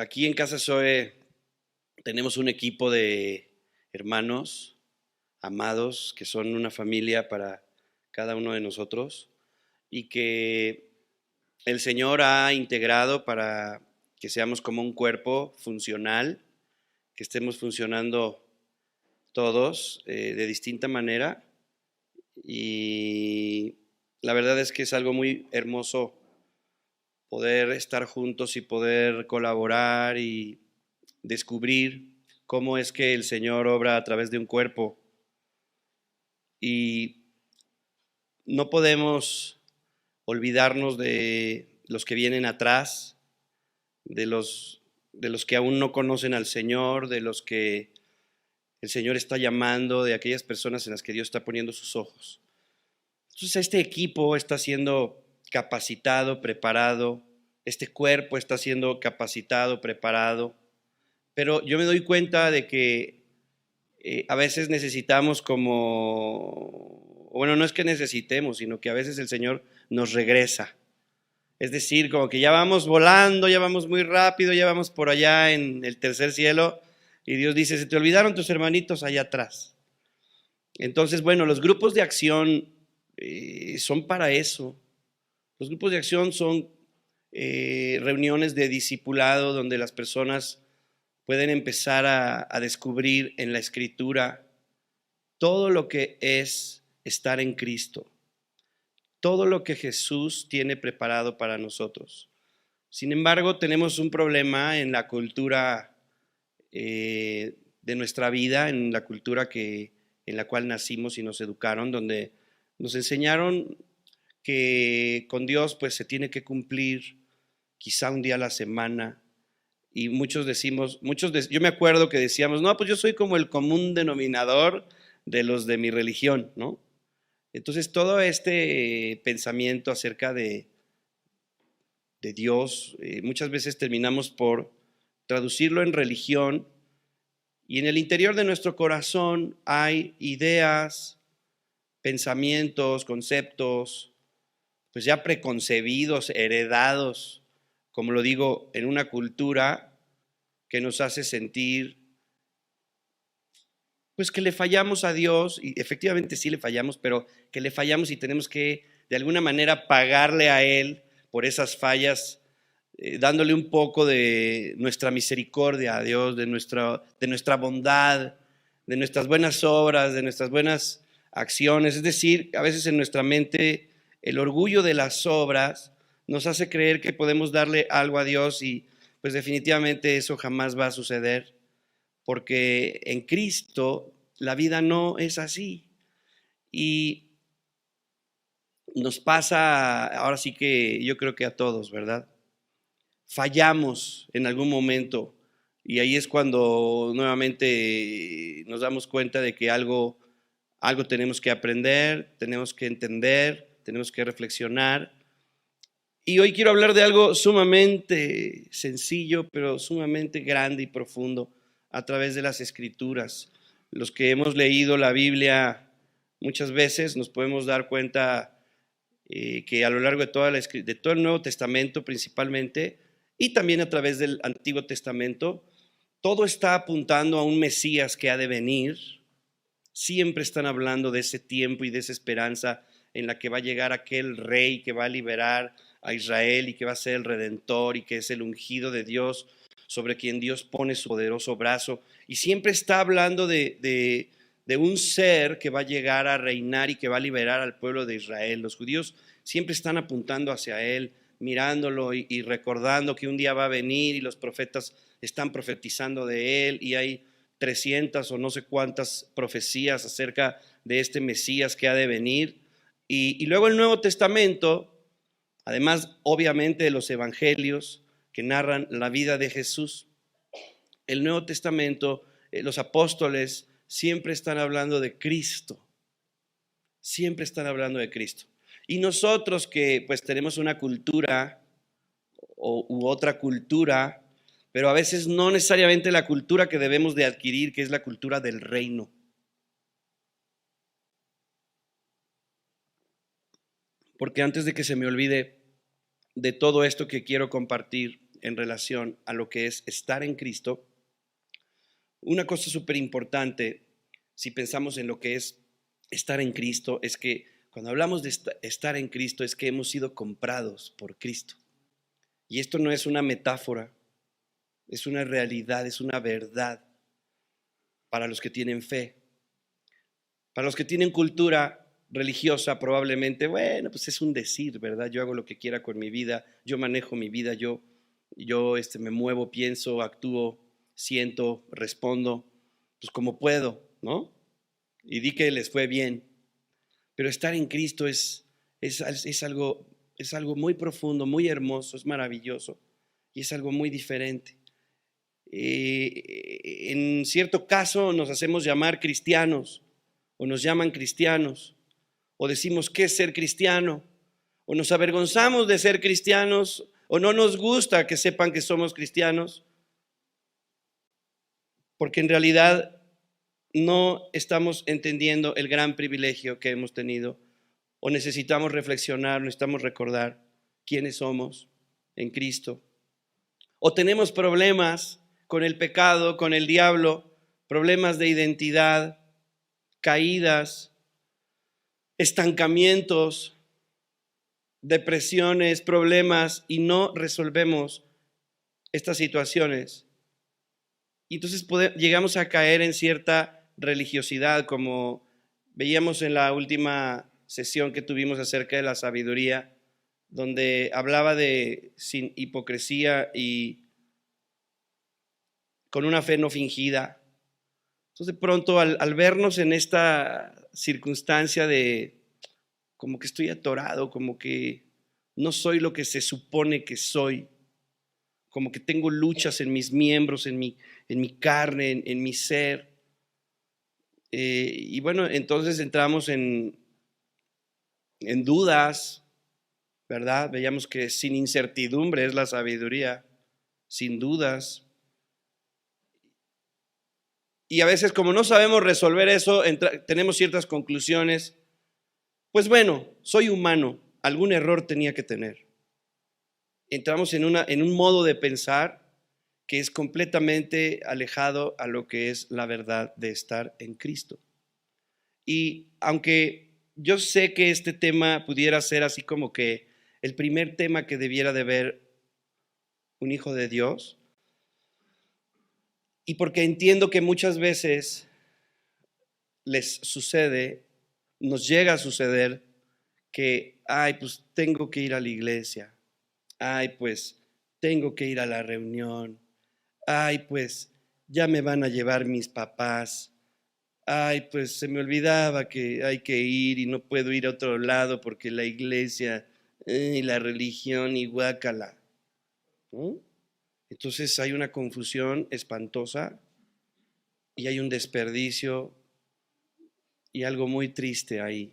Aquí en Casa Zoe tenemos un equipo de hermanos amados que son una familia para cada uno de nosotros y que el Señor ha integrado para que seamos como un cuerpo funcional, que estemos funcionando todos de distinta manera. Y la verdad es que es algo muy hermoso poder estar juntos y poder colaborar y descubrir cómo es que el Señor obra a través de un cuerpo. Y no podemos olvidarnos de los que vienen atrás, de los que aún no conocen al Señor, de los que el Señor está llamando, de aquellas personas en las que Dios está poniendo sus ojos. Entonces este equipo está siendo capacitado, preparado, este cuerpo está siendo capacitado, preparado, pero yo me doy cuenta de que a veces necesitamos bueno, no es que necesitemos, sino que a veces el Señor nos regresa. Es decir, como que ya vamos volando, ya vamos muy rápido, ya vamos por allá en el tercer cielo y Dios dice, se te olvidaron tus hermanitos allá atrás. Entonces, bueno, los grupos de acción son para eso. Los grupos de acción son reuniones de discipulado donde las personas pueden empezar a descubrir en la Escritura todo lo que es estar en Cristo, todo lo que Jesús tiene preparado para nosotros. Sin embargo, tenemos un problema en la cultura de nuestra vida, en la cultura en la cual nacimos y nos educaron, donde nos enseñaron que con Dios pues se tiene que cumplir quizá un día a la semana. Y yo me acuerdo que decíamos, no, pues yo soy como el común denominador de los de mi religión, ¿no? Entonces todo este pensamiento acerca de Dios, muchas veces terminamos por traducirlo en religión y en el interior de nuestro corazón hay ideas, pensamientos, conceptos, pues ya preconcebidos, heredados, como lo digo, en una cultura que nos hace sentir pues que le fallamos a Dios, y efectivamente sí le fallamos, pero que le fallamos y tenemos que de alguna manera pagarle a Él por esas fallas, dándole un poco de nuestra misericordia a Dios, de nuestra bondad, de nuestras buenas obras, de nuestras buenas acciones. Es decir, a veces en nuestra mente el orgullo de las obras nos hace creer que podemos darle algo a Dios y pues definitivamente eso jamás va a suceder, porque en Cristo la vida no es así. Y nos pasa, ahora sí que yo creo que a todos, ¿verdad? Fallamos en algún momento y ahí es cuando nuevamente nos damos cuenta de que algo tenemos que aprender, tenemos que entender, tenemos que reflexionar. Y hoy quiero hablar de algo sumamente sencillo, pero sumamente grande y profundo a través de las Escrituras. Los que hemos leído la Biblia muchas veces nos podemos dar cuenta que a lo largo de todo el Nuevo Testamento principalmente, y también a través del Antiguo Testamento, todo está apuntando a un Mesías que ha de venir. Siempre están hablando de ese tiempo y de esa esperanza en la que va a llegar aquel rey que va a liberar a Israel y que va a ser el redentor y que es el ungido de Dios, sobre quien Dios pone su poderoso brazo. Y siempre está hablando de un ser que va a llegar a reinar y que va a liberar al pueblo de Israel. Los judíos siempre están apuntando hacia él, mirándolo y recordando que un día va a venir, y los profetas están profetizando de él, y hay 300 o no sé cuántas profecías acerca de este Mesías que ha de venir. Y luego el Nuevo Testamento, además obviamente de los evangelios que narran la vida de Jesús, el Nuevo Testamento, los apóstoles siempre están hablando de Cristo, siempre están hablando de Cristo. Y nosotros que pues tenemos una cultura u otra cultura, pero a veces no necesariamente la cultura que debemos de adquirir, que es la cultura del reino. Porque antes de que se me olvide de todo esto que quiero compartir, en relación a lo que es estar en Cristo, una cosa súper importante, si pensamos en lo que es estar en Cristo, es que cuando hablamos de estar en Cristo es que hemos sido comprados por Cristo. Y esto no es una metáfora, es una realidad, es una verdad para los que tienen fe. Para los que tienen cultura religiosa, probablemente, bueno, pues es un decir, ¿verdad? Yo hago lo que quiera con mi vida, yo manejo mi vida, yo me muevo, pienso, actúo, siento, respondo, pues como puedo, ¿no? Y di que les fue bien. Pero estar en Cristo es algo muy profundo, muy hermoso, es maravilloso y es algo muy diferente. En cierto caso nos hacemos llamar cristianos o nos llaman cristianos o decimos qué es ser cristiano o nos avergonzamos de ser cristianos o no nos gusta que sepan que somos cristianos porque en realidad no estamos entendiendo el gran privilegio que hemos tenido o necesitamos reflexionar, necesitamos recordar quiénes somos en Cristo. O tenemos problemas con el pecado, con el diablo, problemas de identidad, caídas, estancamientos, depresiones, problemas y no resolvemos estas situaciones. Y entonces llegamos a caer en cierta religiosidad, como veíamos en la última sesión que tuvimos acerca de la sabiduría, donde hablaba de sin hipocresía y con una fe no fingida. Entonces de pronto al vernos en esta circunstancia de como que estoy atorado, como que no soy lo que se supone que soy, como que tengo luchas en mis miembros, en mi carne, en mi ser. Y bueno, entonces entramos en dudas, ¿verdad? Veíamos que sin incertidumbre es la sabiduría, sin dudas. Y a veces como no sabemos resolver eso, tenemos ciertas conclusiones. Pues bueno, soy humano, algún error tenía que tener. Entramos en un modo de pensar que es completamente alejado a lo que es la verdad de estar en Cristo. Y aunque yo sé que este tema pudiera ser así como que el primer tema que debiera de ver un hijo de Dios, y porque entiendo que muchas veces les sucede, nos llega a suceder que, ay, pues tengo que ir a la iglesia, ay, pues tengo que ir a la reunión, ay, pues ya me van a llevar mis papás, ay, pues se me olvidaba que hay que ir y no puedo ir a otro lado porque la iglesia y la religión y guácala, ¿no? Entonces hay una confusión espantosa y hay un desperdicio y algo muy triste ahí.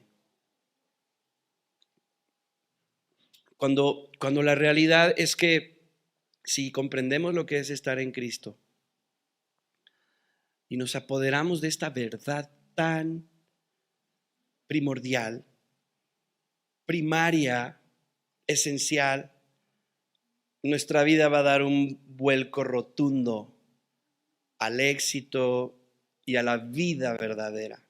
Cuando la realidad es que si comprendemos lo que es estar en Cristo y nos apoderamos de esta verdad tan primordial, primaria, esencial, nuestra vida va a dar un vuelco rotundo al éxito y a la vida verdadera.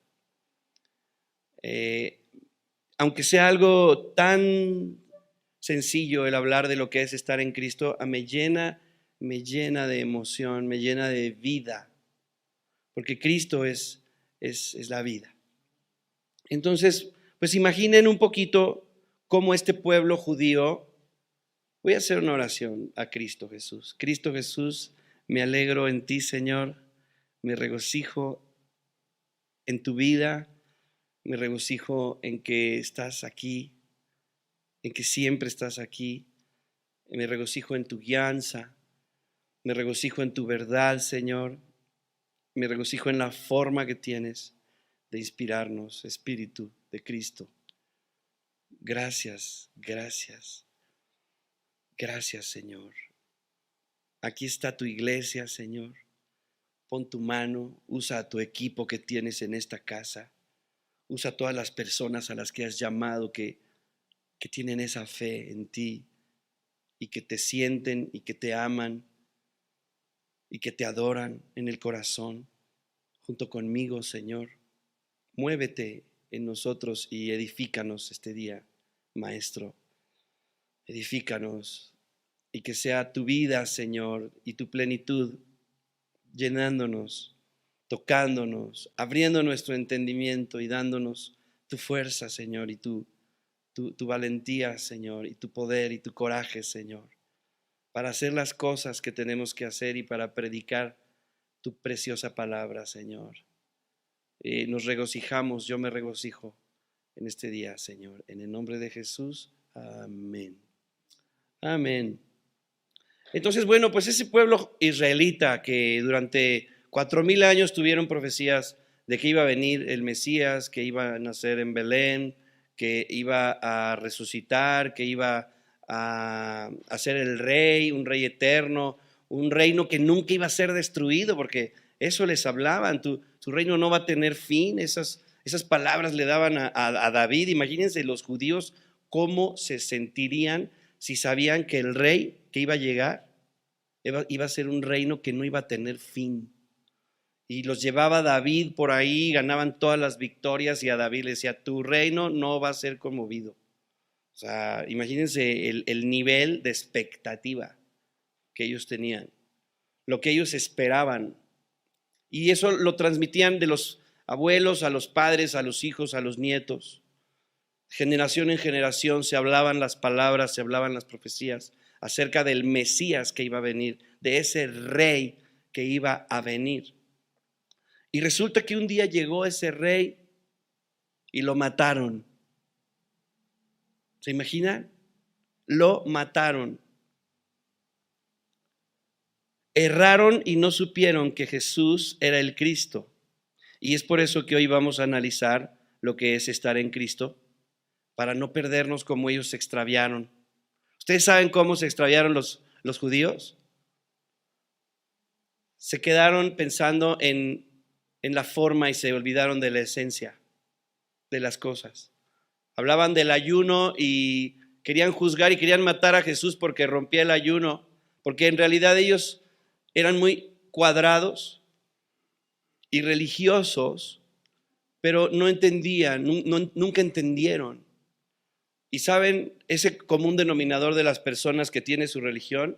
Aunque sea algo tan sencillo el hablar de lo que es estar en Cristo, me llena de emoción, me llena de vida, porque Cristo es la vida. Entonces, pues imaginen un poquito cómo este pueblo judío. Voy a hacer una oración a Cristo Jesús. Cristo Jesús, me alegro en ti, Señor, me regocijo en tu vida, me regocijo en que estás aquí, en que siempre estás aquí, me regocijo en tu guianza, me regocijo en tu verdad, Señor, me regocijo en la forma que tienes de inspirarnos, Espíritu de Cristo. Gracias, gracias, gracias, Señor. Aquí está tu iglesia, Señor. Pon tu mano, usa a tu equipo que tienes en esta casa. Usa a todas las personas a las que has llamado que tienen esa fe en ti, y que te sienten y que te aman y que te adoran en el corazón junto conmigo, Señor. Muévete en nosotros y edifícanos este día, Maestro. Edifícanos y que sea tu vida, Señor, y tu plenitud llenándonos, tocándonos, abriendo nuestro entendimiento y dándonos tu fuerza, Señor, y tu valentía, Señor, y tu poder y tu coraje, Señor, para hacer las cosas que tenemos que hacer y para predicar tu preciosa palabra, Señor. Nos regocijamos, yo me regocijo en este día, Señor. En el nombre de Jesús, amén. Amén. Entonces, bueno, pues ese pueblo israelita que durante 4,000 años tuvieron profecías de que iba a venir el Mesías, que iba a nacer en Belén, que iba a resucitar, que iba a ser el rey, un rey eterno, un reino que nunca iba a ser destruido, porque eso les hablaban, tu reino no va a tener fin. Esas palabras le daban a David. Imagínense los judíos cómo se sentirían si sabían que el rey que iba a llegar iba a ser un reino que no iba a tener fin. Y los llevaba David por ahí, ganaban todas las victorias y a David le decía, tu reino no va a ser conmovido. O sea, imagínense el nivel de expectativa que ellos tenían, lo que ellos esperaban. Y eso lo transmitían de los abuelos a los padres, a los hijos, a los nietos. Generación en generación se hablaban las palabras, se hablaban las profecías acerca del Mesías que iba a venir, de ese rey que iba a venir. Y resulta que un día llegó ese rey y lo mataron. ¿Se imaginan? Lo mataron. Erraron y no supieron que Jesús era el Cristo. Y es por eso que hoy vamos a analizar lo que es estar en Cristo, para no perdernos como ellos se extraviaron. ¿Ustedes saben cómo se extraviaron los judíos? Se quedaron pensando en la forma y se olvidaron de la esencia de las cosas. Hablaban del ayuno y querían juzgar y querían matar a Jesús porque rompía el ayuno, porque en realidad ellos eran muy cuadrados y religiosos, pero no entendían, nunca entendieron. Y saben, ese común denominador de las personas que tienen su religión,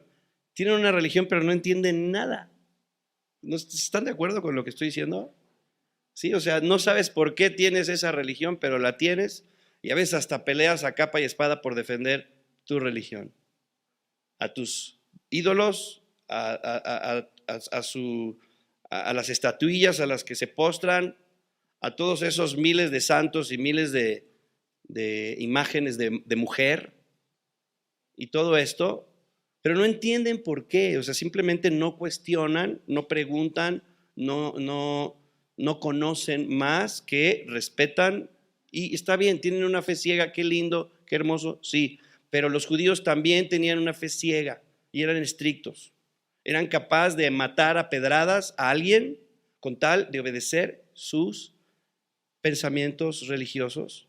tienen una religión pero no entienden nada. ¿No están de acuerdo con lo que estoy diciendo? Sí, o sea, no sabes por qué tienes esa religión, pero la tienes y a veces hasta peleas a capa y espada por defender tu religión. A tus ídolos, a las estatuillas a las que se postran, a todos esos miles de santos y miles de imágenes de mujer y todo esto, pero no entienden por qué. O sea, simplemente no cuestionan, no preguntan, no conocen más que respetan. Y está bien, tienen una fe ciega, qué lindo, qué hermoso, sí, pero los judíos también tenían una fe ciega y eran estrictos. Eran capaces de matar a pedradas a alguien con tal de obedecer sus pensamientos religiosos.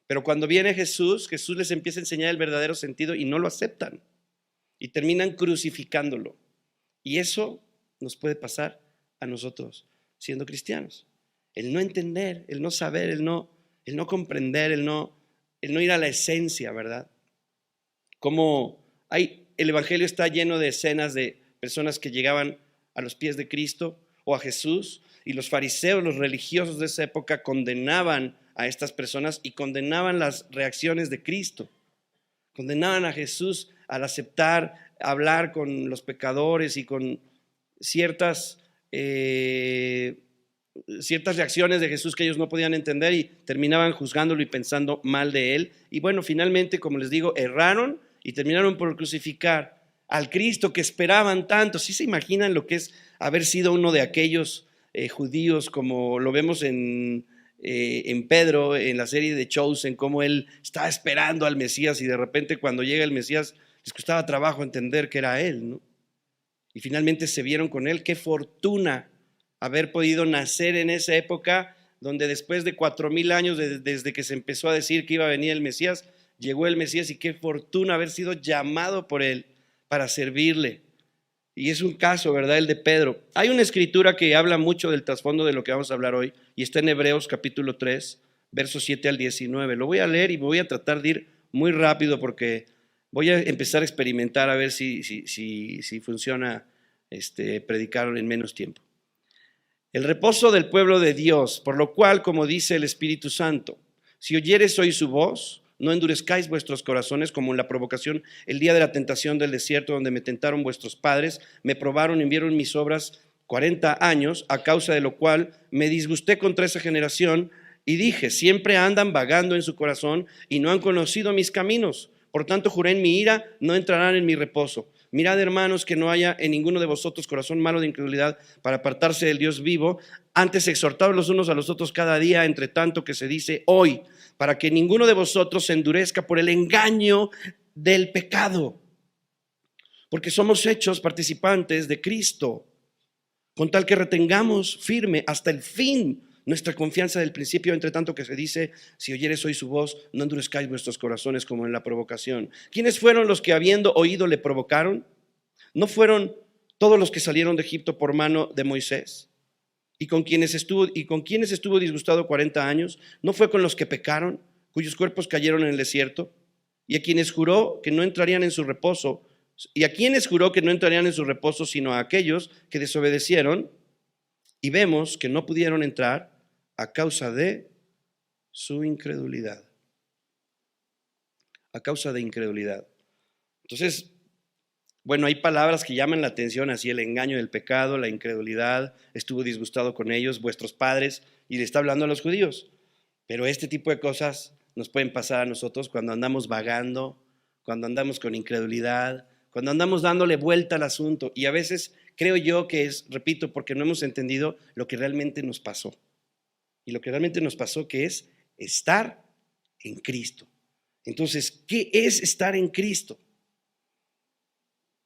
Pero cuando viene Jesús, Jesús les empieza a enseñar el verdadero sentido y no lo aceptan y terminan crucificándolo. Y eso nos puede pasar a nosotros siendo cristianos. El no entender, el no saber, el no comprender, el no ir a la esencia, ¿verdad? Como el evangelio está lleno de escenas de personas que llegaban a los pies de Cristo o a Jesús, y los fariseos, los religiosos de esa época, condenaban a estas personas y condenaban las reacciones de Cristo. Condenaban a Jesús al aceptar hablar con los pecadores y con ciertas reacciones de Jesús que ellos no podían entender, y terminaban juzgándolo y pensando mal de él. Y bueno, finalmente, como les digo, erraron y terminaron por crucificar al Cristo que esperaban tanto. ¿Sí se imaginan lo que es haber sido uno de aquellos judíos, como lo vemos en Pedro, en la serie de Chosen, cómo él estaba esperando al Mesías y de repente cuando llega el Mesías les costaba trabajo entender que era él, ¿no? Y finalmente se vieron con él. Qué fortuna haber podido nacer en esa época donde después de 4,000 años desde que se empezó a decir que iba a venir el Mesías, llegó el Mesías y qué fortuna haber sido llamado por Él para servirle. Y es un caso, ¿verdad? El de Pedro. Hay una escritura que habla mucho del trasfondo de lo que vamos a hablar hoy y está en Hebreos capítulo 3, versos 7 al 19. Lo voy a leer y voy a tratar de ir muy rápido porque voy a empezar a experimentar a ver si funciona predicar en menos tiempo. El reposo del pueblo de Dios, por lo cual, como dice el Espíritu Santo, si oyeres hoy su voz, no endurezcáis vuestros corazones como en la provocación el día de la tentación del desierto, donde me tentaron vuestros padres, me probaron y vieron mis obras 40 años, a causa de lo cual me disgusté contra esa generación y dije, siempre andan vagando en su corazón y no han conocido mis caminos. Por tanto, juré en mi ira, no entrarán en mi reposo. Mirad, hermanos, que no haya en ninguno de vosotros corazón malo de incredulidad para apartarse del Dios vivo. Antes exhortaos los unos a los otros cada día, entre tanto que se dice hoy, para que ninguno de vosotros se endurezca por el engaño del pecado. Porque somos hechos participantes de Cristo, con tal que retengamos firme hasta el fin nuestra confianza del principio, entre tanto que se dice, si oyeres hoy su voz, no endurezcáis vuestros corazones como en la provocación. ¿Quiénes fueron los que habiendo oído le provocaron? ¿No fueron todos los que salieron de Egipto por mano de Moisés? ¿Y con quienes estuvo disgustado 40 años? ¿No fue con los que pecaron, cuyos cuerpos cayeron en el desierto? Y a quienes juró que no entrarían en su reposo, sino a aquellos que desobedecieron, y vemos que no pudieron entrar a causa de su incredulidad. A causa de incredulidad. Entonces, bueno, hay palabras que llaman la atención, así el engaño del pecado, la incredulidad, estuvo disgustado con ellos, vuestros padres, y le está hablando a los judíos. Pero este tipo de cosas nos pueden pasar a nosotros cuando andamos vagando, cuando andamos con incredulidad, cuando andamos dándole vuelta al asunto. Y a veces creo yo que es, repito, porque no hemos entendido lo que realmente nos pasó. Y lo que realmente nos pasó, que es estar en Cristo. Entonces, ¿qué es estar en Cristo?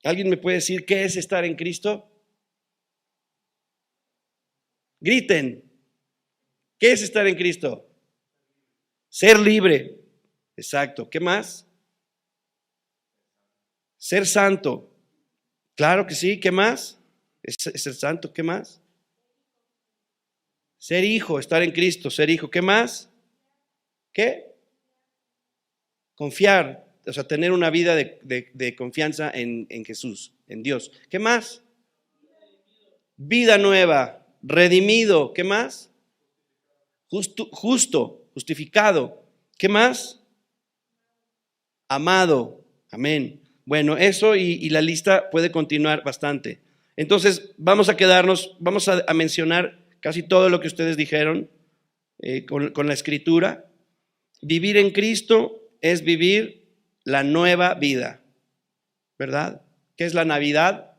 ¿Alguien me puede decir qué es estar en Cristo? Griten. ¿Qué es estar en Cristo? Ser libre. Exacto. ¿Qué más? Ser santo. Claro que sí. ¿Qué más? Es ser santo. ¿Qué más? Ser hijo, estar en Cristo, ser hijo. ¿Qué más? ¿Qué? Confiar, o sea, tener una vida de confianza en Jesús, en Dios. ¿Qué más? Vida nueva, redimido. ¿Qué más? Justificado. ¿Qué más? Amado. Amén. Bueno, eso y la lista puede continuar bastante. Entonces, vamos a mencionar casi todo lo que ustedes dijeron con la escritura. Vivir en Cristo es vivir la nueva vida, ¿verdad? ¿Qué es la Navidad?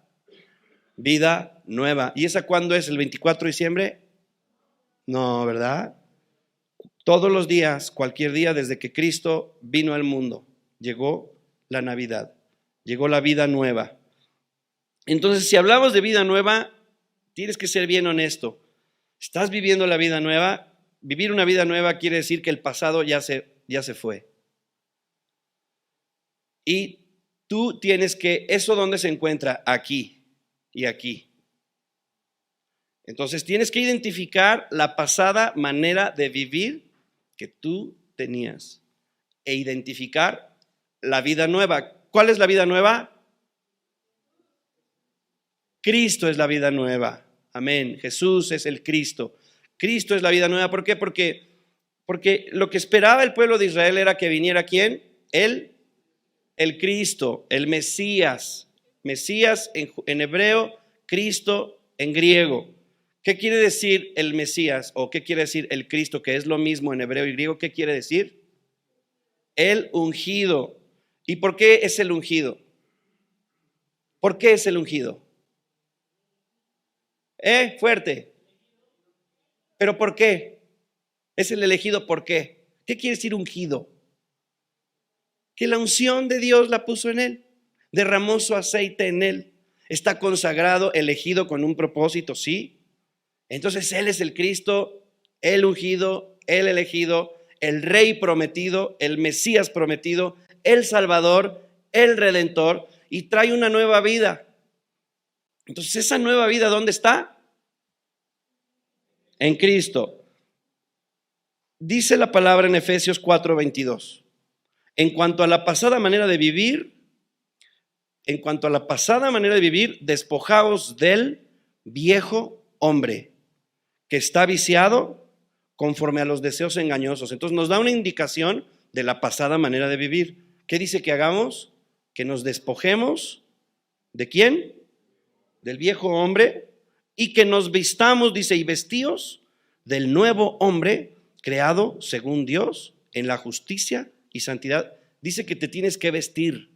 Vida nueva. ¿Y esa cuándo es? ¿El 24 de diciembre? No, ¿verdad? Todos los días, cualquier día desde que Cristo vino al mundo, llegó la Navidad, llegó la vida nueva. Entonces, si hablamos de vida nueva, tienes que ser bien honesto. ¿Estás viviendo la vida nueva? Vivir una vida nueva quiere decir que el pasado ya se fue. Y tú tienes que, ¿eso dónde se encuentra? Aquí y aquí. Entonces tienes que identificar la pasada manera de vivir que tú tenías e identificar la vida nueva. ¿Cuál es la vida nueva? Cristo es la vida nueva. Amén. Jesús es el Cristo. Cristo es la vida nueva. ¿Por qué? Porque lo que esperaba el pueblo de Israel era que viniera ¿quién? El Cristo, el Mesías. Mesías en hebreo, Cristo en griego. ¿Qué quiere decir el Mesías o qué quiere decir el Cristo, que es lo mismo en hebreo y griego? ¿Qué quiere decir? El ungido. ¿Y por qué es el ungido? ¿Por qué es el ungido? Fuerte. ¿Pero por qué? Es el elegido, ¿por qué? ¿Qué quiere decir ungido? Que la unción de Dios la puso en él, derramó su aceite en él, está consagrado, elegido con un propósito, ¿sí? Entonces él es el Cristo, el ungido, el elegido, el Rey prometido, el Mesías prometido, el Salvador, el Redentor, y trae una nueva vida. Entonces, ¿esa nueva vida dónde está? En Cristo. Dice la palabra en Efesios 4:22. En cuanto a la pasada manera de vivir, despojaos del viejo hombre que está viciado conforme a los deseos engañosos. Entonces nos da una indicación de la pasada manera de vivir. ¿Qué dice que hagamos? Que nos despojemos. ¿De quién? Del viejo hombre, y que nos vistamos, dice, y vestíos del nuevo hombre creado según Dios en la justicia y santidad. Dice que te tienes que vestir,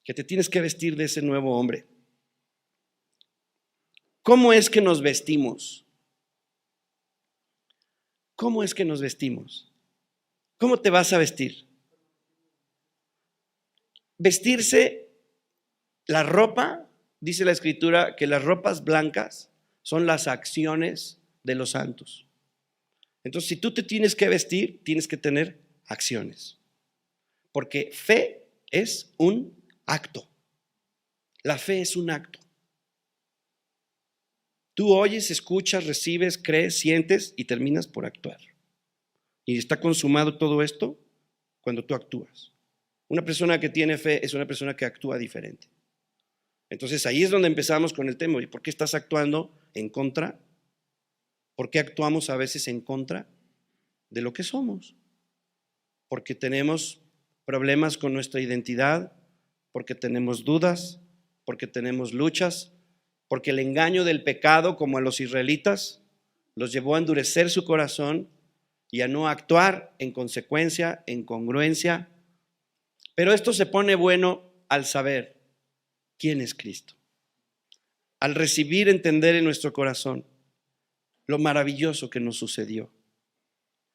de ese nuevo hombre. ¿Cómo es que nos vestimos? ¿Cómo es que nos vestimos? ¿Cómo te vas a vestir? Vestirse, la ropa, dice la Escritura que las ropas blancas son las acciones de los santos. Entonces, si tú te tienes que vestir, tienes que tener acciones. Porque fe es un acto. La fe es un acto. Tú oyes, escuchas, recibes, crees, sientes y terminas por actuar. Y está consumado todo esto cuando tú actúas. Una persona que tiene fe es una persona que actúa diferente. Entonces ahí es donde empezamos con el tema. ¿Y por qué estás actuando en contra? ¿Por qué actuamos a veces en contra de lo que somos? Porque tenemos problemas con nuestra identidad, porque tenemos dudas, porque tenemos luchas, porque el engaño del pecado, como a los israelitas, los llevó a endurecer su corazón y a no actuar en consecuencia, en congruencia. Pero esto se pone bueno al saber quién es Cristo, al recibir, entender en nuestro corazón lo maravilloso que nos sucedió.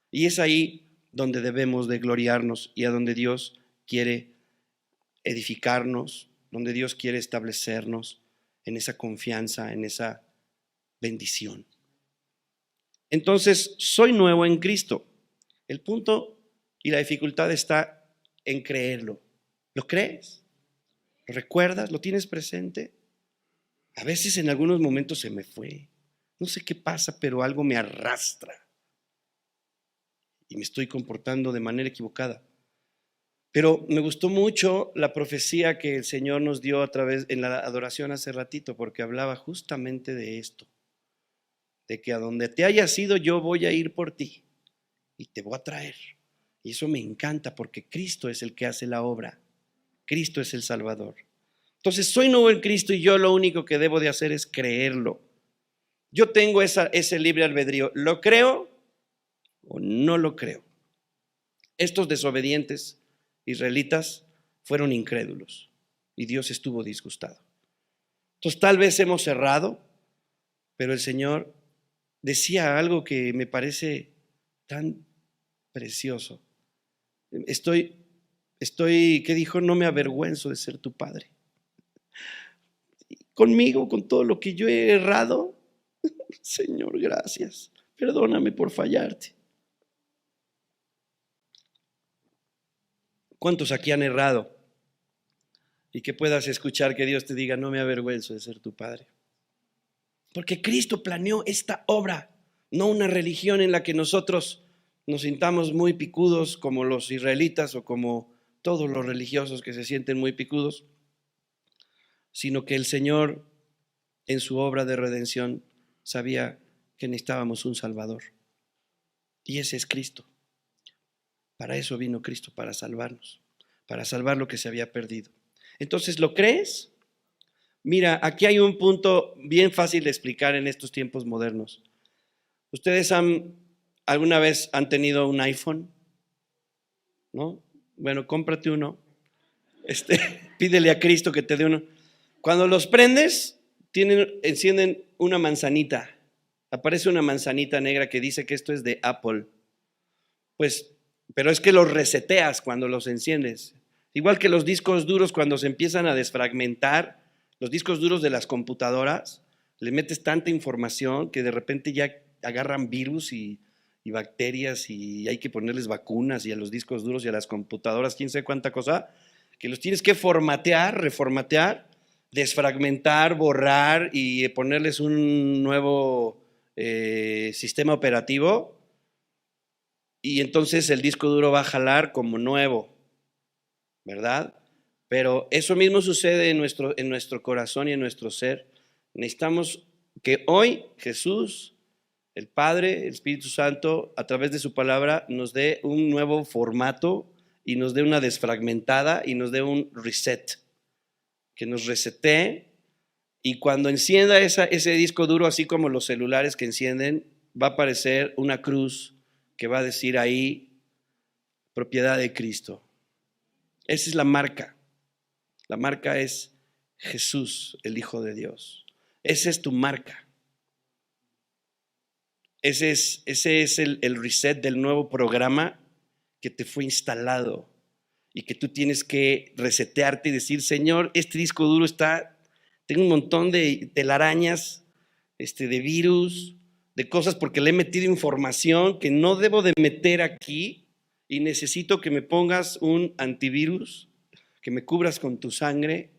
Y es ahí donde debemos de gloriarnos y a donde Dios quiere edificarnos, donde Dios quiere establecernos en esa confianza, en esa bendición. Entonces, soy nuevo en Cristo. El punto y la dificultad está en creerlo. ¿Lo crees? ¿Lo recuerdas? ¿Lo tienes presente? A veces en algunos momentos se me fue. No sé qué pasa, pero algo me arrastra y me estoy comportando de manera equivocada. Pero me gustó mucho la profecía que el Señor nos dio a través en la adoración hace ratito, porque hablaba justamente de esto, de que a donde te hayas ido yo voy a ir por ti y te voy a traer. Y eso me encanta porque Cristo es el que hace la obra. Cristo es el Salvador. Entonces soy nuevo en Cristo y yo lo único que debo de hacer es creerlo. Yo tengo ese libre albedrío. ¿Lo creo o no lo creo? Estos desobedientes israelitas fueron incrédulos y Dios estuvo disgustado. Entonces tal vez hemos errado, pero el Señor decía algo que me parece tan precioso. ¿Qué dijo? No me avergüenzo de ser tu padre. Conmigo, con todo lo que yo he errado, Señor, gracias. Perdóname por fallarte. ¿Cuántos aquí han errado? Y que puedas escuchar que Dios te diga, no me avergüenzo de ser tu padre. Porque Cristo planeó esta obra, no una religión en la que nosotros nos sintamos muy picudos como los israelitas o como todos los religiosos que se sienten muy picudos, sino que el Señor en su obra de redención sabía que necesitábamos un Salvador. Y ese es Cristo. Para eso vino Cristo, para salvarnos, para salvar lo que se había perdido. Entonces, ¿lo crees? Mira, aquí hay un punto bien fácil de explicar en estos tiempos modernos. ¿Ustedes alguna vez han tenido un iPhone? ¿No? Bueno, cómprate uno. Pídele a Cristo que te dé uno. Cuando los prendes, encienden una manzanita. Aparece una manzanita negra que dice que esto es de Apple. Pues, pero es que los reseteas cuando los enciendes. Igual que los discos duros cuando se empiezan a desfragmentar, los discos duros de las computadoras, le metes tanta información que de repente ya agarran virus y y bacterias y hay que ponerles vacunas y a los discos duros y a las computadoras, quién sabe cuánta cosa, que los tienes que formatear, reformatear, desfragmentar, borrar y ponerles un nuevo sistema operativo y entonces el disco duro va a jalar como nuevo, ¿verdad? Pero eso mismo sucede en nuestro corazón y en nuestro ser. Necesitamos que hoy Jesús, el Padre, el Espíritu Santo, a través de su palabra, nos dé un nuevo formato y nos dé una desfragmentada y nos dé un reset, que nos resetee y cuando encienda ese disco duro, así como los celulares que encienden, va a aparecer una cruz que va a decir ahí, propiedad de Cristo. Esa es la marca. La marca es Jesús, el Hijo de Dios. Esa es tu marca. Ese es el reset del nuevo programa que te fue instalado y que tú tienes que resetearte y decir, Señor, este disco duro tengo un montón de telarañas, de virus, de cosas porque le he metido información que no debo de meter aquí y necesito que me pongas un antivirus, que me cubras con tu sangre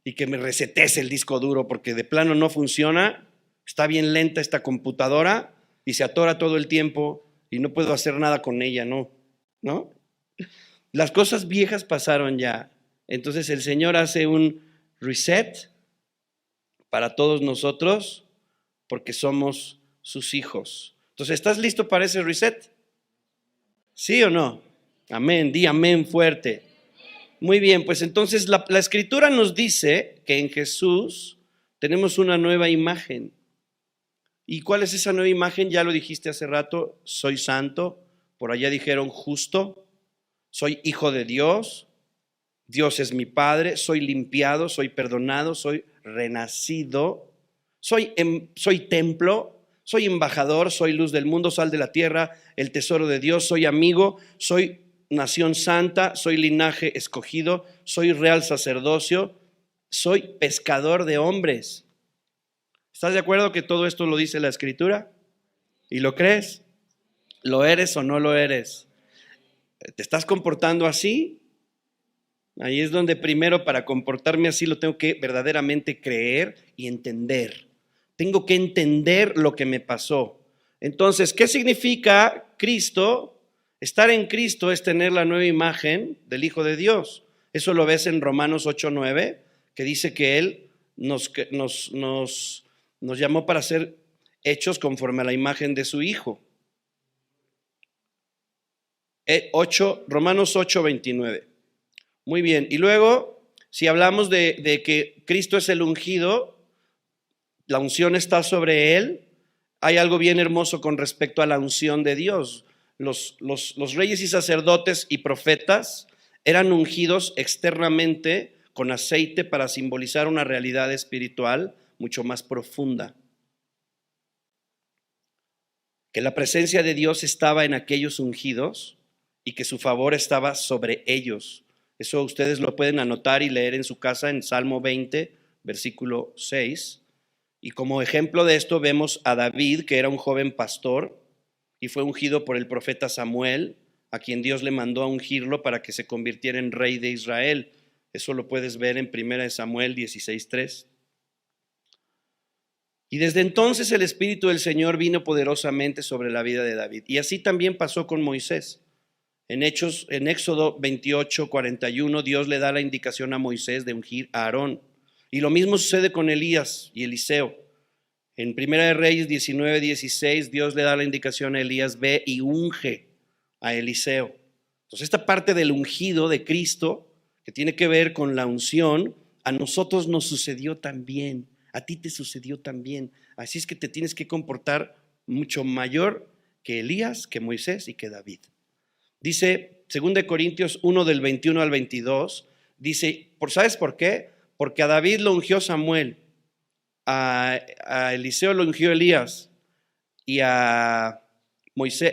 y que me resetes el disco duro porque de plano no funciona, está bien lenta esta computadora y se atora todo el tiempo y no puedo hacer nada con ella, ¿no? Las cosas viejas pasaron ya. Entonces el Señor hace un reset para todos nosotros porque somos sus hijos. Entonces, ¿estás listo para ese reset? ¿Sí o no? Amén, di amén fuerte. Muy bien, pues entonces la Escritura nos dice que en Jesús tenemos una nueva imagen. ¿Y cuál es esa nueva imagen? Ya lo dijiste hace rato, soy santo, por allá dijeron justo, soy hijo de Dios, Dios es mi Padre, soy limpiado, soy perdonado, soy renacido, soy templo, soy embajador, soy luz del mundo, sal de la tierra, el tesoro de Dios, soy amigo, soy nación santa, soy linaje escogido, soy real sacerdocio, soy pescador de hombres. ¿Estás de acuerdo que todo esto lo dice la Escritura? ¿Y lo crees? ¿Lo eres o no lo eres? ¿Te estás comportando así? Ahí es donde primero para comportarme así lo tengo que verdaderamente creer y entender. Tengo que entender lo que me pasó. Entonces, ¿qué significa Cristo? Estar en Cristo es tener la nueva imagen del Hijo de Dios. Eso lo ves en Romanos 8:9, que dice que Él nos llamó para ser hechos conforme a la imagen de su Hijo. Romanos 8:29. Muy bien, y luego, si hablamos de que Cristo es el ungido, la unción está sobre Él, hay algo bien hermoso con respecto a la unción de Dios. Los reyes y sacerdotes y profetas eran ungidos externamente con aceite para simbolizar una realidad espiritual mucho más profunda. Que la presencia de Dios estaba en aquellos ungidos y que su favor estaba sobre ellos. Eso ustedes lo pueden anotar y leer en su casa en Salmo 20, versículo 6. Y como ejemplo de esto vemos a David, que era un joven pastor y fue ungido por el profeta Samuel, a quien Dios le mandó a ungirlo para que se convirtiera en rey de Israel. Eso lo puedes ver en 1 Samuel 16:3. Y desde entonces el Espíritu del Señor vino poderosamente sobre la vida de David. Y así también pasó con Moisés. En Éxodo 28:41, Dios le da la indicación a Moisés de ungir a Aarón. Y lo mismo sucede con Elías y Eliseo. En Primera de Reyes 19:16, Dios le da la indicación a Elías, ve y unge a Eliseo. Entonces esta parte del ungido de Cristo, que tiene que ver con la unción, a nosotros nos sucedió también, a ti te sucedió también. Así es que te tienes que comportar mucho mayor que Elías, que Moisés y que David. Dice 2 Corintios 1 del 21 al 22, dice, ¿sabes por qué? Porque a David lo ungió Samuel, a Eliseo lo ungió Elías y a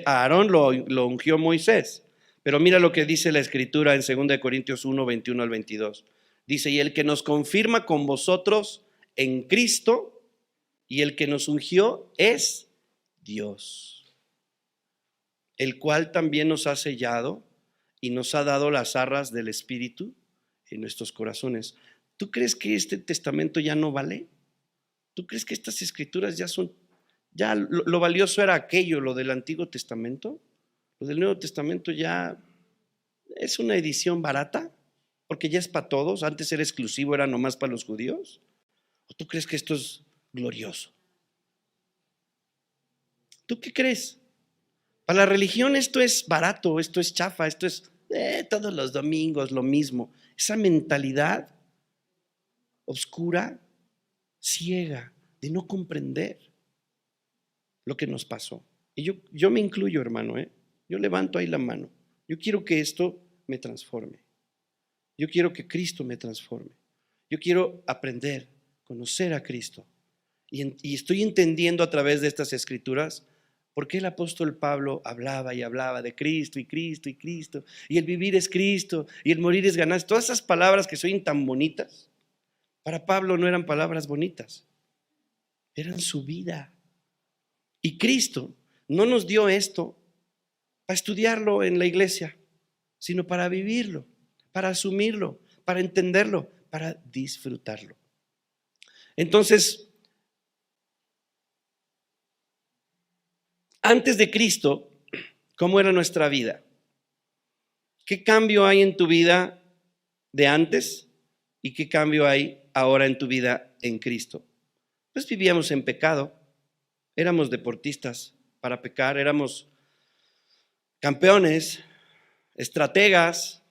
Aarón lo ungió Moisés. Pero mira lo que dice la Escritura en 2 Corintios 1, 21 al 22. Dice, y el que nos confirma con vosotros en Cristo y el que nos ungió es Dios. el cual también nos ha sellado y nos ha dado las arras del Espíritu en nuestros corazones. ¿Tú crees que este testamento ya no vale? ¿Tú crees que estas escrituras ya lo valioso era aquello, lo del Antiguo Testamento? Lo del Nuevo Testamento ya es una edición barata, porque ya es para todos. Antes era exclusivo, era nomás para los judíos. ¿O tú crees que esto es glorioso? ¿Tú qué crees? Para la religión esto es barato, esto es chafa, esto es todos los domingos lo mismo. Esa mentalidad oscura, ciega, de no comprender lo que nos pasó. Y yo me incluyo, hermano, yo levanto ahí la mano. Yo quiero que esto me transforme. Yo quiero que Cristo me transforme. Yo quiero aprender, conocer a Cristo. Y estoy entendiendo a través de estas escrituras por qué el apóstol Pablo hablaba y hablaba de Cristo y Cristo y Cristo. Y el vivir es Cristo y el morir es ganar. Todas esas palabras que son tan bonitas, para Pablo no eran palabras bonitas, eran su vida. Y Cristo no nos dio esto para estudiarlo en la iglesia, sino para vivirlo, para asumirlo, para entenderlo, para disfrutarlo. Entonces, antes de Cristo, ¿cómo era nuestra vida? ¿Qué cambio hay en tu vida de antes y qué cambio hay ahora en tu vida en Cristo? Pues vivíamos en pecado, éramos deportistas para pecar, éramos campeones, estrategas.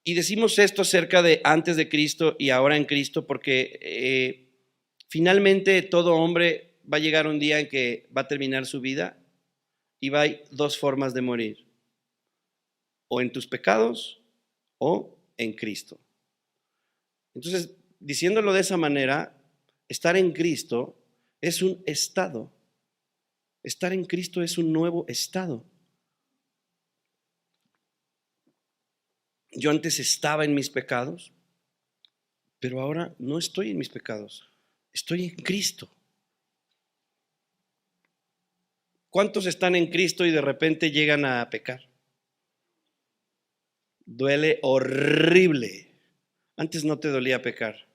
Y decimos esto acerca de antes de Cristo y ahora en Cristo porque finalmente todo hombre va a llegar un día en que va a terminar su vida y hay dos formas de morir: o en tus pecados o en Cristo. Entonces, diciéndolo de esa manera, estar en Cristo es un estado. Estar en Cristo es un nuevo estado. Yo antes estaba en mis pecados, pero ahora no estoy en mis pecados, estoy en Cristo. ¿Cuántos están en Cristo y de repente llegan a pecar? Duele horrible. Antes no te dolía pecar,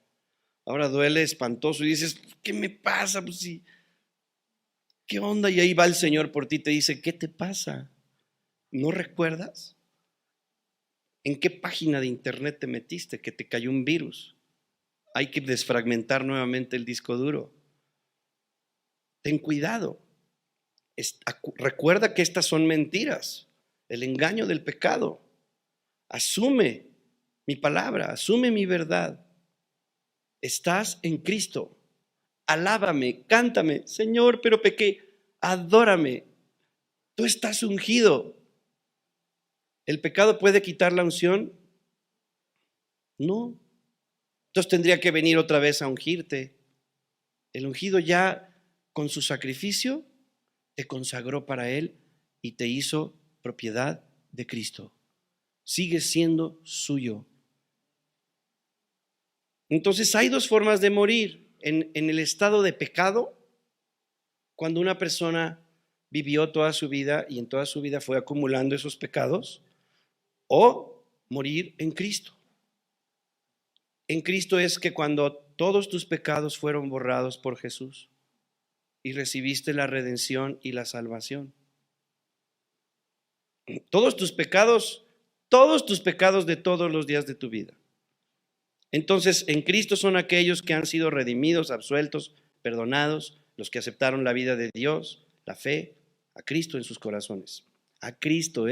ahora duele espantoso y dices, ¿qué me pasa? Pues sí, ¿qué onda? Y ahí va el Señor por ti y te dice, ¿qué te pasa? ¿No recuerdas? ¿En qué página de internet te metiste que te cayó un virus? Hay que desfragmentar nuevamente el disco duro. Ten cuidado. Recuerda que estas son mentiras, el engaño del pecado. Asume mi palabra, asume mi verdad. Estás en Cristo. Alábame, cántame, Señor, pero pequé. Adórame. Tú estás ungido. ¿El pecado puede quitar la unción? No. Entonces tendría que venir otra vez a ungirte. El ungido ya con su sacrificio te consagró para Él y te hizo propiedad de Cristo. Sigues siendo suyo. Entonces hay dos formas de morir. En el estado de pecado, cuando una persona vivió toda su vida y en toda su vida fue acumulando esos pecados, o morir en Cristo. En Cristo es que cuando todos tus pecados fueron borrados por Jesús y recibiste la redención y la salvación. Todos tus pecados de todos los días de tu vida. Entonces, en Cristo son aquellos que han sido redimidos, absueltos, perdonados, los que aceptaron la vida de Dios, la fe, a Cristo en sus corazones. A Cristo,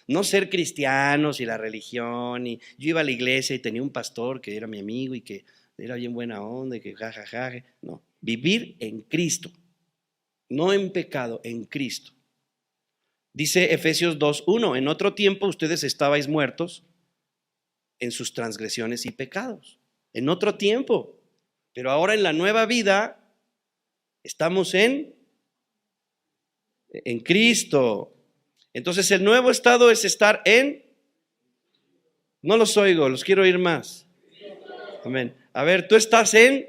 No ser cristianos y la religión. Y yo iba a la iglesia y tenía un pastor que era mi amigo y que era bien buena onda y que jajaja. No, vivir en Cristo, no en pecado, en Cristo. Dice Efesios 2:1, en otro tiempo ustedes estabais muertos en sus transgresiones y pecados. En otro tiempo, pero ahora en la nueva vida estamos en Cristo. Entonces el nuevo estado es estar en, no los oigo, los quiero oír más. Amén. A ver, ¿tú estás en?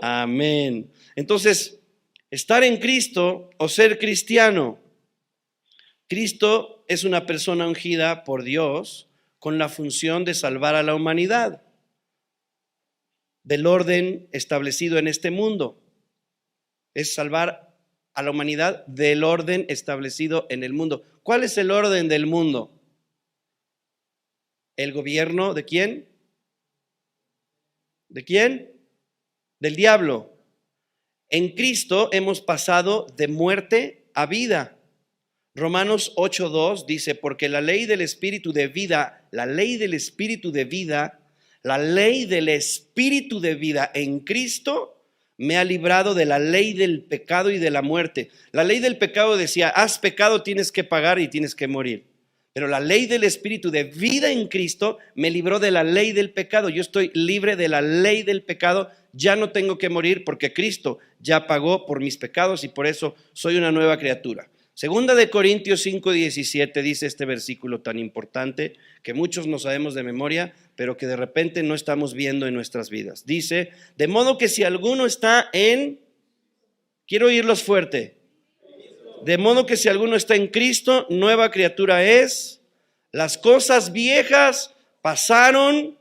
Amén. Entonces, Estar en Cristo o ser cristiano. Cristo es una persona ungida por Dios con la función de salvar a la humanidad del orden establecido en este mundo. Es salvar a la humanidad del orden establecido en el mundo. ¿Cuál es el orden del mundo? ¿El gobierno de quién? ¿De quién? Del diablo. En Cristo hemos pasado de muerte a vida. Romanos 8:2 dice, porque la ley del espíritu de vida, la ley del espíritu de vida, la ley del espíritu de vida en Cristo me ha librado de la ley del pecado y de la muerte. La ley del pecado decía, has pecado, tienes que pagar y tienes que morir. Pero la ley del espíritu de vida en Cristo me libró de la ley del pecado. Yo estoy libre de la ley del pecado. Ya no tengo que morir porque Cristo ya pagó por mis pecados y por eso soy una nueva criatura. Segunda de Corintios 5:17 dice este versículo tan importante que muchos no sabemos de memoria, pero que de repente no estamos viendo en nuestras vidas. Dice, de modo que si alguno está en, quiero oírlos fuerte, de modo que si alguno está en Cristo, nueva criatura es, las cosas viejas pasaron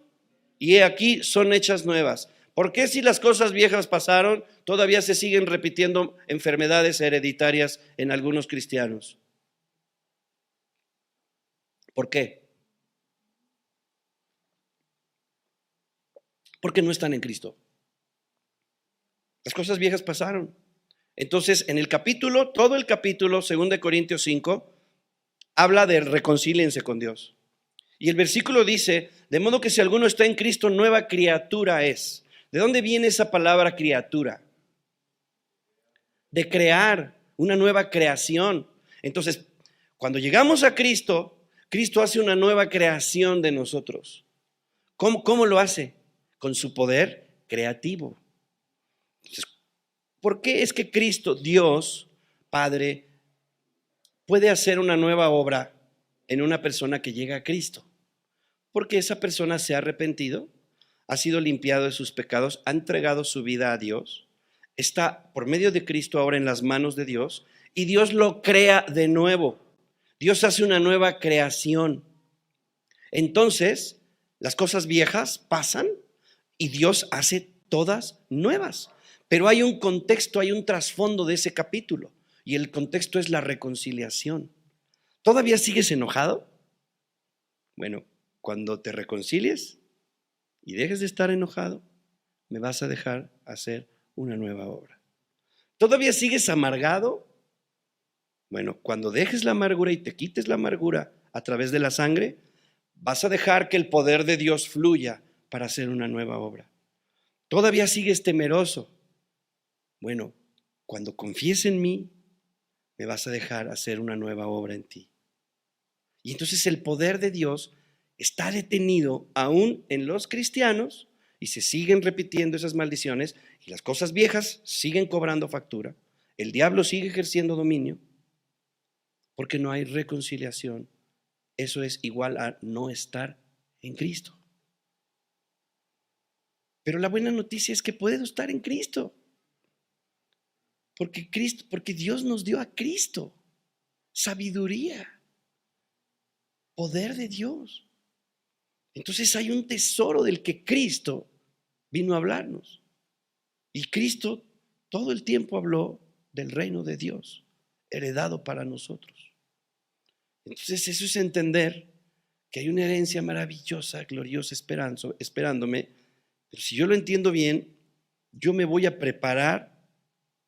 y he aquí son hechas nuevas. ¿Por qué si las cosas viejas pasaron, todavía se siguen repitiendo enfermedades hereditarias en algunos cristianos? ¿Por qué? Porque no están en Cristo. Las cosas viejas pasaron. Entonces, en el capítulo, todo el capítulo, 2 Corintios 5, habla de reconcíliense con Dios. Y el versículo dice, de modo que si alguno está en Cristo, nueva criatura es. ¿De dónde viene esa palabra criatura? De crear, una nueva creación. Entonces, cuando llegamos a Cristo, Cristo hace una nueva creación de nosotros. ¿Cómo lo hace? Con su poder creativo. Entonces, ¿por qué es que Cristo, Dios, Padre, puede hacer una nueva obra en una persona que llega a Cristo? Porque esa persona se ha arrepentido, ha sido limpiado de sus pecados, ha entregado su vida a Dios, está por medio de Cristo ahora en las manos de Dios y Dios lo crea de nuevo. Dios hace una nueva creación. Entonces, las cosas viejas pasan y Dios hace todas nuevas. Pero hay un contexto, hay un trasfondo de ese capítulo y el contexto es la reconciliación. ¿Todavía sigues enojado? Bueno, cuando te reconcilies y dejes de estar enojado, me vas a dejar hacer una nueva obra. ¿Todavía sigues amargado? Bueno, cuando dejes la amargura y te quites la amargura a través de la sangre, vas a dejar que el poder de Dios fluya para hacer una nueva obra. ¿Todavía sigues temeroso? Bueno, cuando confíes en mí, me vas a dejar hacer una nueva obra en ti. Y entonces el poder de Dios está detenido aún en los cristianos y se siguen repitiendo esas maldiciones y las cosas viejas siguen cobrando factura. El diablo sigue ejerciendo dominio porque no hay reconciliación. Eso es igual a no estar en Cristo. Pero la buena noticia es que puedo estar en Cristo. Porque Dios nos dio a Cristo sabiduría, poder de Dios. Entonces hay un tesoro del que Cristo vino a hablarnos. Y Cristo todo el tiempo habló del reino de Dios, heredado para nosotros. Entonces eso es entender que hay una herencia maravillosa, gloriosa, esperándome. Pero si yo lo entiendo bien, yo me voy a preparar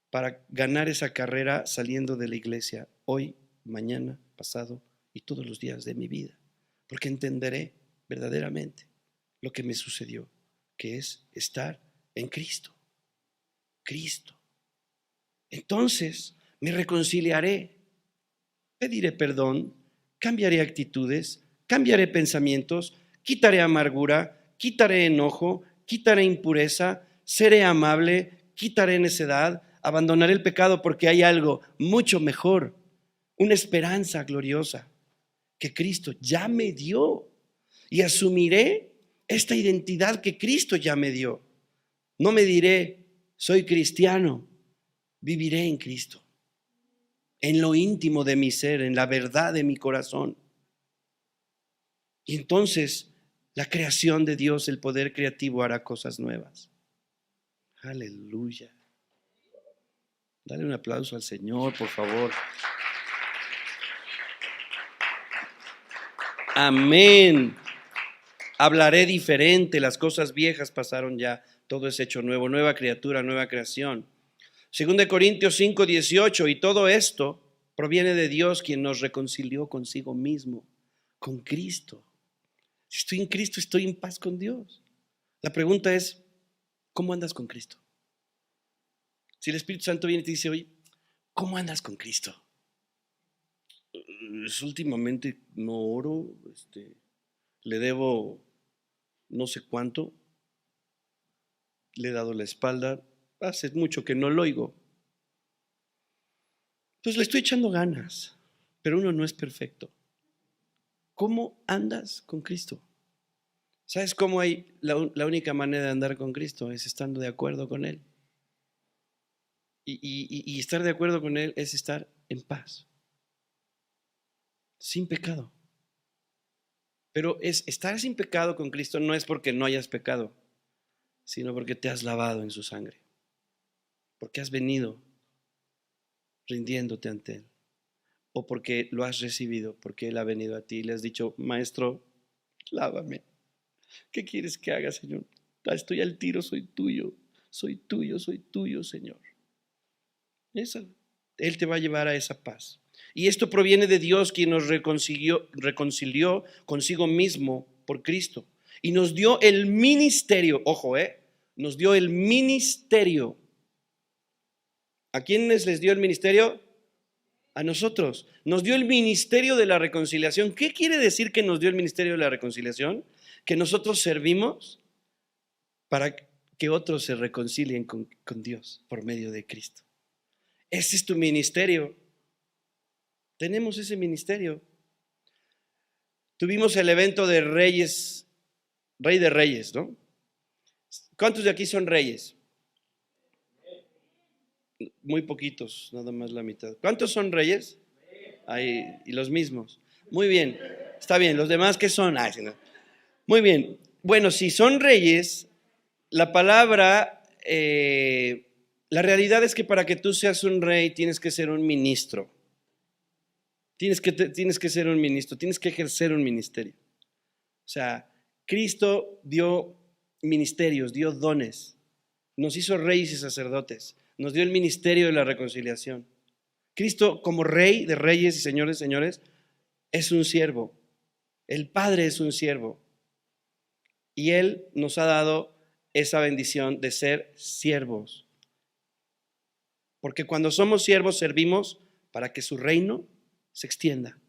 para ganar esa carrera saliendo de la iglesia hoy, mañana, pasado y todos los días de mi vida. Porque entenderé verdaderamente lo que me sucedió, que es estar en Cristo. Cristo. Entonces me reconciliaré, pediré perdón, cambiaré actitudes, cambiaré pensamientos, quitaré amargura, quitaré enojo, quitaré impureza, seré amable, quitaré necedad, abandonaré el pecado porque hay algo mucho mejor, una esperanza gloriosa que Cristo ya me dio y asumiré esta identidad que Cristo ya me dio. No me diré, soy cristiano, Viviré en Cristo, en lo íntimo de mi ser, en la verdad de mi corazón. Y entonces la creación de Dios, el poder creativo, hará cosas nuevas. Aleluya. Dale un aplauso al Señor, por favor. Amén. Hablaré diferente, las cosas viejas pasaron ya, todo es hecho nuevo, nueva criatura, nueva creación. 2 Corintios 5:18, y todo esto proviene de Dios, quien nos reconcilió consigo mismo, con Cristo. Si estoy en Cristo, estoy en paz con Dios. La pregunta es, ¿cómo andas con Cristo? Si el Espíritu Santo viene y te dice, oye, ¿cómo andas con Cristo? Últimamente no oro, le debo no sé cuánto, le he dado la espalda, hace mucho que no lo oigo. Pues le estoy echando ganas, pero uno no es perfecto. ¿Cómo andas con Cristo? ¿Sabes cómo hay la única manera de andar con Cristo? Es estando de acuerdo con Él. Y estar de acuerdo con Él es estar en paz, sin pecado. Pero estar sin pecado con Cristo no es porque no hayas pecado, sino porque te has lavado en su sangre, porque has venido rindiéndote ante Él, o porque lo has recibido, porque Él ha venido a ti y le has dicho, Maestro, lávame. ¿Qué quieres que haga, Señor? Estoy al tiro, soy tuyo, Señor. Eso, Él te va a llevar a esa paz. Y esto proviene de Dios, quien nos reconcilió consigo mismo por Cristo. Y nos dio el ministerio, ojo, nos dio el ministerio. ¿A quiénes les dio el ministerio? A nosotros. Nos dio el ministerio de la reconciliación. ¿Qué quiere decir que nos dio el ministerio de la reconciliación? Que nosotros servimos para que otros se reconcilien con Dios por medio de Cristo. Ese es tu ministerio. Tenemos ese ministerio. Tuvimos el evento de Reyes, Rey de Reyes, ¿no? ¿Cuántos de aquí son reyes? Muy poquitos, nada más la mitad. ¿Cuántos son reyes? Ahí, y los mismos. Muy bien, está bien. ¿Los demás qué son? Sí, no. Muy bien. Bueno, si son reyes, la palabra, la realidad es que para que tú seas un rey tienes que ser un ministro. Tienes que ser un ministro, tienes que ejercer un ministerio. O sea, Cristo dio ministerios, dio dones, nos hizo reyes y sacerdotes, nos dio el ministerio de la reconciliación. Cristo, como Rey de reyes y señores de señores, es un siervo. El Padre es un siervo. Y Él nos ha dado esa bendición de ser siervos. Porque cuando somos siervos servimos para que su reino se extienda.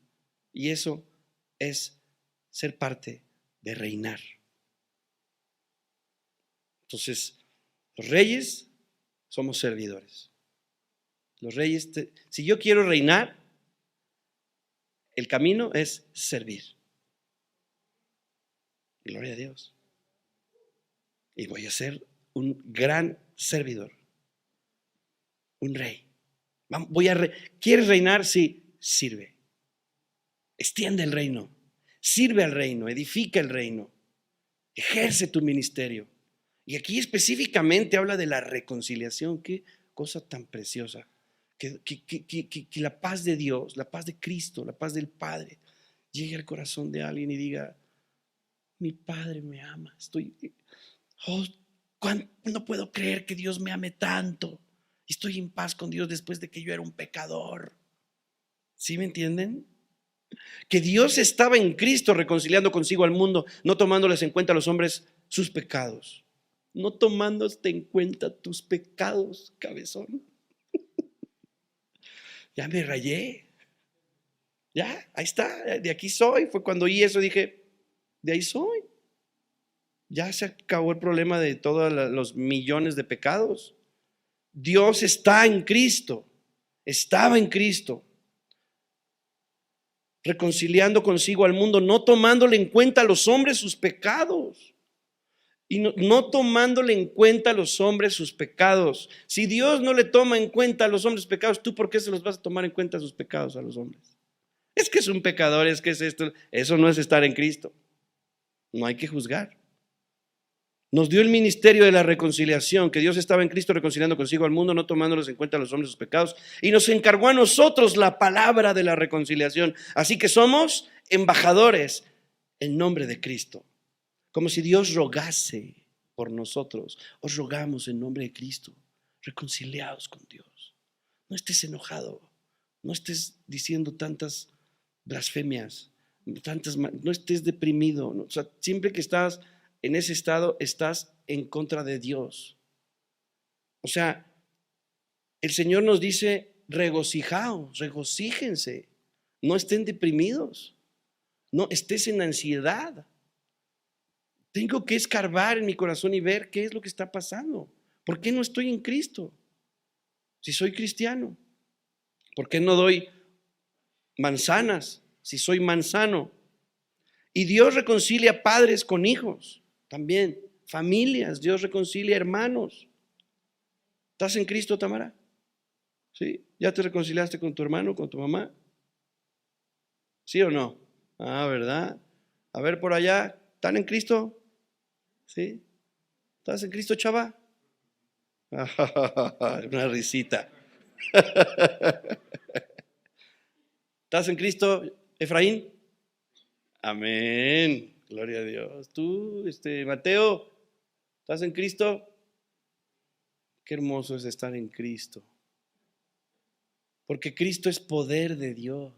Y eso es ser parte de reinar. Entonces, los reyes somos servidores. Los reyes, si yo quiero reinar, el camino es servir. Gloria a Dios. Y voy a ser un gran servidor. Un rey. ¿Quieres reinar? Sí, sirve. Extiende el reino. Sirve al reino, edifica el reino. Ejerce tu ministerio. Y aquí específicamente habla de la reconciliación. Qué cosa tan preciosa. Que la paz de Dios, la paz de Cristo, la paz del Padre llegue al corazón de alguien y diga, mi Padre me ama. No puedo creer que Dios me ame tanto. Estoy en paz con Dios después de que yo era un pecador. ¿Sí me entienden? Que Dios estaba en Cristo reconciliando consigo al mundo, no tomándoles en cuenta a los hombres sus pecados. No tomándote en cuenta tus pecados, cabezón. Ya me rayé. Ya, ahí está, de aquí soy. Fue cuando oí eso, dije, de ahí soy. Ya se acabó el problema de todos los millones de pecados. Dios está en Cristo, estaba en Cristo, reconciliando consigo al mundo, no tomándole en cuenta a los hombres sus pecados. y no tomándole en cuenta a los hombres sus pecados. Si Dios no le toma en cuenta a los hombres sus pecados, ¿tú por qué se los vas a tomar en cuenta sus pecados a los hombres? Es que es un pecador, es que es esto. Eso no es estar en Cristo. No hay que juzgar. Nos dio el ministerio de la reconciliación, que Dios estaba en Cristo reconciliando consigo al mundo, no tomándolos en cuenta a los hombres sus pecados, y nos encargó a nosotros la palabra de la reconciliación. Así que somos embajadores en nombre de Cristo. Como si Dios rogase por nosotros. Os rogamos en nombre de Cristo, reconciliados con Dios. No estés enojado, no estés diciendo tantas blasfemias, no estés deprimido. O sea, siempre que estás en ese estado, estás en contra de Dios. O sea, el Señor nos dice, regocijaos, regocíjense, no estén deprimidos, no estés en ansiedad. Tengo que escarbar en mi corazón y ver qué es lo que está pasando. ¿Por qué no estoy en Cristo? Si soy cristiano. ¿Por qué no doy manzanas si soy manzano? Y Dios reconcilia padres con hijos, también familias. Dios reconcilia hermanos. ¿Estás en Cristo, Tamara? ¿Sí? ¿Ya te reconciliaste con tu hermano, con tu mamá? ¿Sí o no? Ah, ¿verdad? A ver por allá, ¿están en Cristo? ¿Sí? ¿Estás en Cristo, chava? Una risita. ¿Estás en Cristo, Efraín? Amén. Gloria a Dios. Tú, Mateo, ¿estás en Cristo? Qué hermoso es estar en Cristo. Porque Cristo es poder de Dios.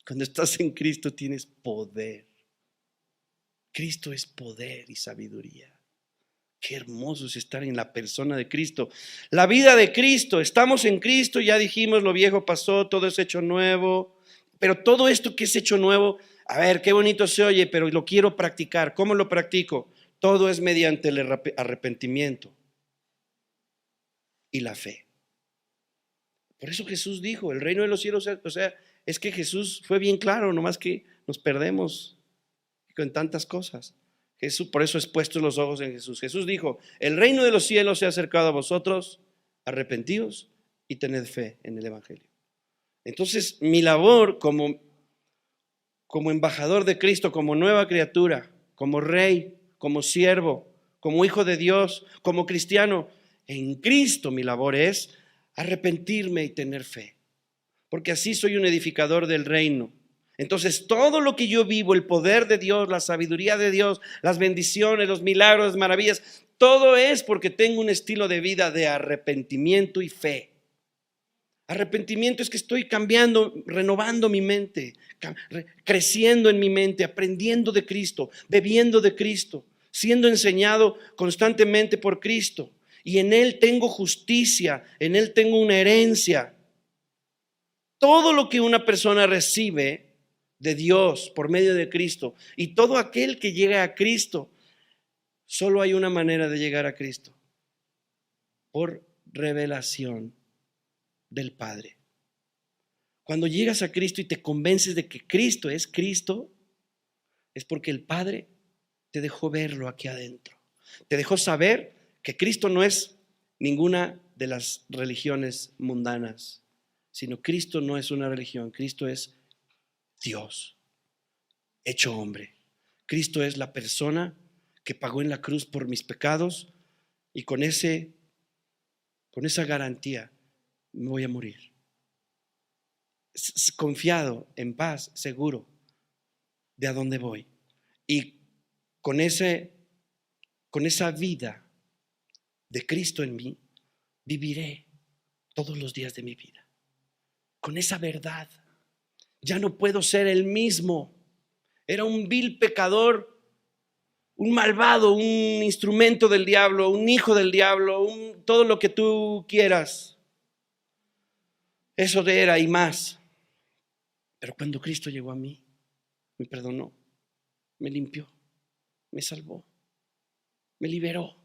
Cuando estás en Cristo tienes poder. Cristo es poder y sabiduría. Qué hermoso es estar en la persona de Cristo. La vida de Cristo, estamos en Cristo, ya dijimos, lo viejo pasó, todo es hecho nuevo. Pero todo esto que es hecho nuevo, a ver, qué bonito se oye, pero lo quiero practicar. ¿Cómo lo practico? Todo es mediante el arrepentimiento y la fe. Por eso Jesús dijo, el reino de los cielos, o sea, es que Jesús fue bien claro, nomás que nos perdemos con tantas cosas. Jesús, por eso es puestos los ojos en Jesús. Jesús dijo, el reino de los cielos se ha acercado a vosotros, arrepentíos y tened fe en el evangelio. Entonces, mi labor como embajador de Cristo, como nueva criatura, como rey, como siervo, como hijo de Dios, como cristiano, en Cristo mi labor es arrepentirme y tener fe, porque así soy un edificador del reino. Entonces todo lo que yo vivo, el poder de Dios, la sabiduría de Dios, las bendiciones, los milagros, las maravillas, todo es porque tengo un estilo de vida de arrepentimiento y fe. Arrepentimiento es que estoy cambiando, renovando mi mente, creciendo en mi mente, aprendiendo de Cristo, bebiendo de Cristo, siendo enseñado constantemente por Cristo. Y en Él tengo justicia, en Él tengo una herencia. Todo lo que una persona recibe de Dios por medio de Cristo, y todo aquel que llega a Cristo, solo hay una manera de llegar a Cristo: por revelación del Padre. Cuando llegas a Cristo y te convences de que Cristo, es porque el Padre te dejó verlo aquí adentro. Te dejó saber que Cristo no es ninguna de las religiones mundanas, sino Cristo no es una religión. Cristo es Dios hecho hombre. Cristo es la persona que pagó en la cruz por mis pecados, y con esa garantía me voy a morir. Confiado, en paz, seguro de a dónde voy. Y con esa vida de Cristo en mí, viviré todos los días de mi vida. Con esa verdad, ya no puedo ser el mismo. Era un vil pecador, un malvado, un instrumento del diablo, un hijo del diablo, todo lo que tú quieras. Eso era y más. Pero cuando Cristo llegó a mí, me perdonó, me limpió, me salvó, me liberó,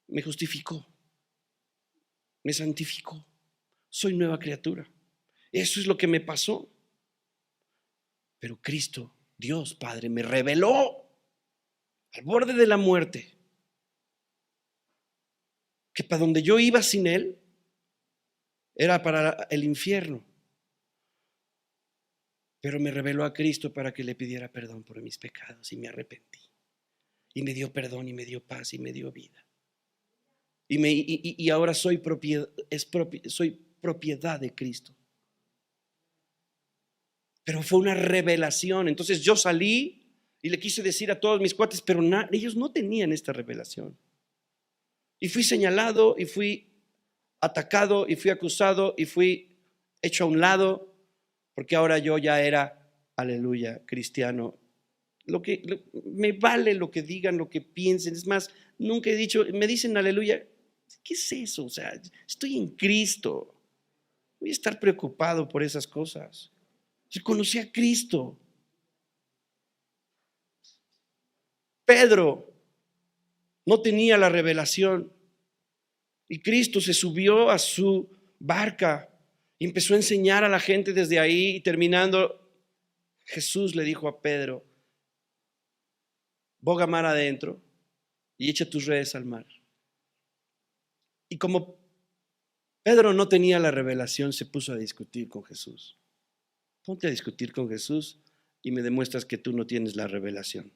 me justificó, me santificó. Soy nueva criatura. Eso es lo que me pasó. Pero Cristo, Dios Padre, me reveló al borde de la muerte, que para donde yo iba sin Él era para el infierno. Pero me reveló a Cristo para que le pidiera perdón por mis pecados y me arrepentí. Y me dio perdón y me dio paz y me dio vida. Y ahora soy propiedad de Cristo. Pero fue una revelación. Entonces yo salí y le quise decir a todos mis cuates, pero ellos no tenían esta revelación. Y fui señalado y fui atacado y fui acusado y fui hecho a un lado, porque ahora yo ya era, aleluya, cristiano. Me vale lo que digan, lo que piensen. Es más, nunca he dicho, me dicen aleluya. ¿Qué es eso? O sea, estoy en Cristo. Voy a estar preocupado por esas cosas. Yo conocí a Cristo. Pedro no tenía la revelación y Cristo se subió a su barca y empezó a enseñar a la gente desde ahí, y terminando, Jesús le dijo a Pedro: boga mar adentro y echa tus redes al mar. Y como Pedro no tenía la revelación, se puso a discutir con Jesús. Ponte a discutir con Jesús y me demuestras que tú no tienes la revelación.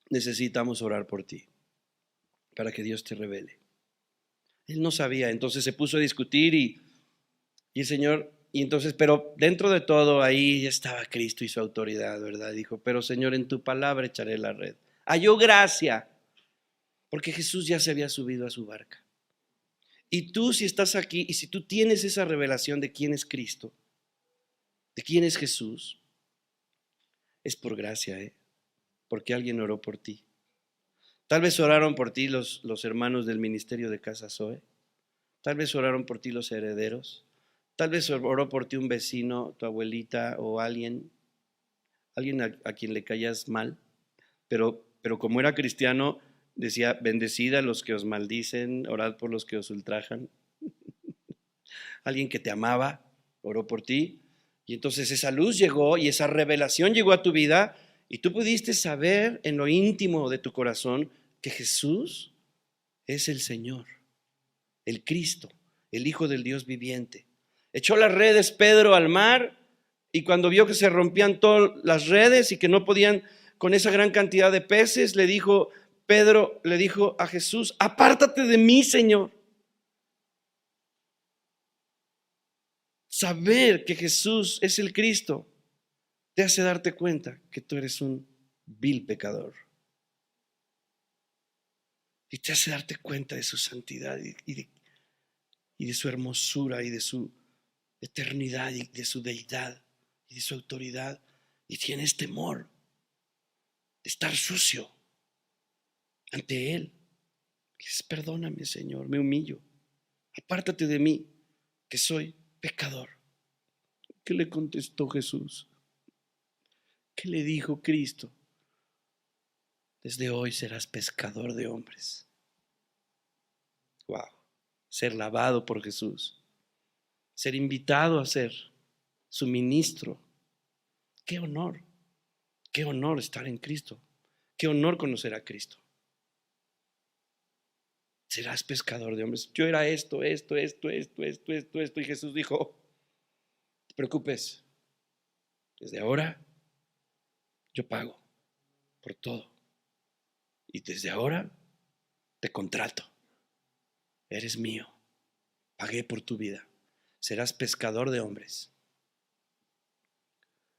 Necesitamos orar por ti para que Dios te revele. Él no sabía, entonces se puso a discutir y el Señor, y entonces, pero dentro de todo ahí ya estaba Cristo y su autoridad, ¿verdad? Dijo: pero Señor, en tu palabra echaré la red. Halló gracia, porque Jesús ya se había subido a su barca. Y tú, si estás aquí y si tú tienes esa revelación de quién es Cristo, de quién es Jesús, es por gracia, porque alguien oró por ti. Tal vez oraron por ti los hermanos del ministerio de Casa Zoe. Tal vez oraron por ti los herederos. Tal vez oró por ti un vecino, tu abuelita o alguien a quien le caías mal. Pero como era cristiano, decía: bendecid a los que os maldicen, orad por los que os ultrajan. Alguien que te amaba oró por ti. Y entonces esa luz llegó y esa revelación llegó a tu vida y tú pudiste saber en lo íntimo de tu corazón que Jesús es el Señor, el Cristo, el Hijo del Dios viviente. Echó las redes Pedro al mar y cuando vio que se rompían todas las redes y que no podían con esa gran cantidad de peces, Pedro le dijo a Jesús: apártate de mí, Señor. Saber que Jesús es el Cristo te hace darte cuenta que tú eres un vil pecador. Y te hace darte cuenta de su santidad y de su hermosura y de su eternidad y de su deidad y de su autoridad. Y tienes temor de estar sucio ante Él. Dices: perdóname, Señor, me humillo. Apártate de mí, que soy pecador. ¿Qué le contestó Jesús? ¿Qué le dijo Cristo? Desde hoy serás pescador de hombres. Wow. Ser lavado por Jesús. Ser invitado a ser su ministro. Qué honor. Qué honor estar en Cristo. Qué honor conocer a Cristo. Serás pescador de hombres. Yo era esto. Y Jesús dijo: no te preocupes. Desde ahora yo pago por todo. Y desde ahora te contrato. Eres mío. Pagué por tu vida. Serás pescador de hombres.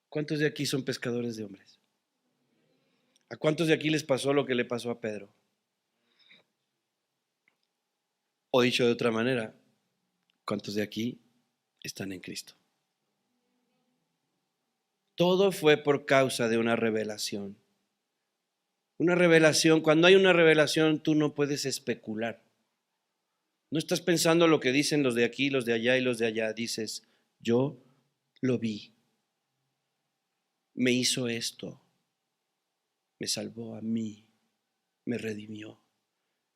¿Cuántos de aquí son pescadores de hombres? ¿A cuántos de aquí les pasó lo que le pasó a Pedro? O dicho de otra manera, ¿cuántos de aquí están en Cristo? Todo fue por causa de una revelación. Una revelación, cuando hay una revelación, tú no puedes especular. No estás pensando lo que dicen los de aquí, los de allá y los de allá. Dices: yo lo vi. Me hizo esto. Me salvó a mí. Me redimió.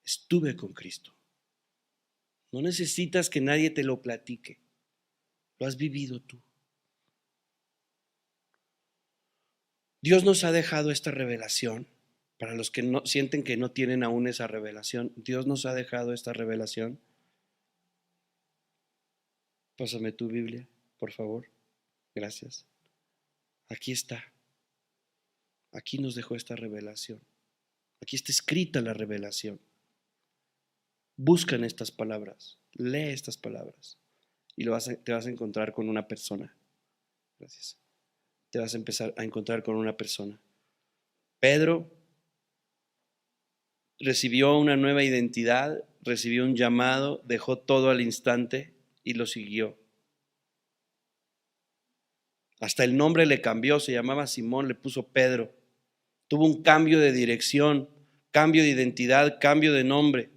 Estuve con Cristo. No necesitas que nadie te lo platique. Lo has vivido tú. Dios nos ha dejado esta revelación. Para los que no sienten que no tienen aún esa revelación, Dios nos ha dejado esta revelación. Pásame tu Biblia, por favor. Gracias. Aquí está. Aquí nos dejó esta revelación. Aquí está escrita la revelación. Busca en estas palabras, lee estas palabras y te vas a encontrar con una persona. Gracias. Te vas a empezar a encontrar con una persona. Pedro recibió una nueva identidad, recibió un llamado, dejó todo al instante y lo siguió. Hasta el nombre le cambió, se llamaba Simón, le puso Pedro. Tuvo un cambio de dirección, cambio de identidad, cambio de nombre.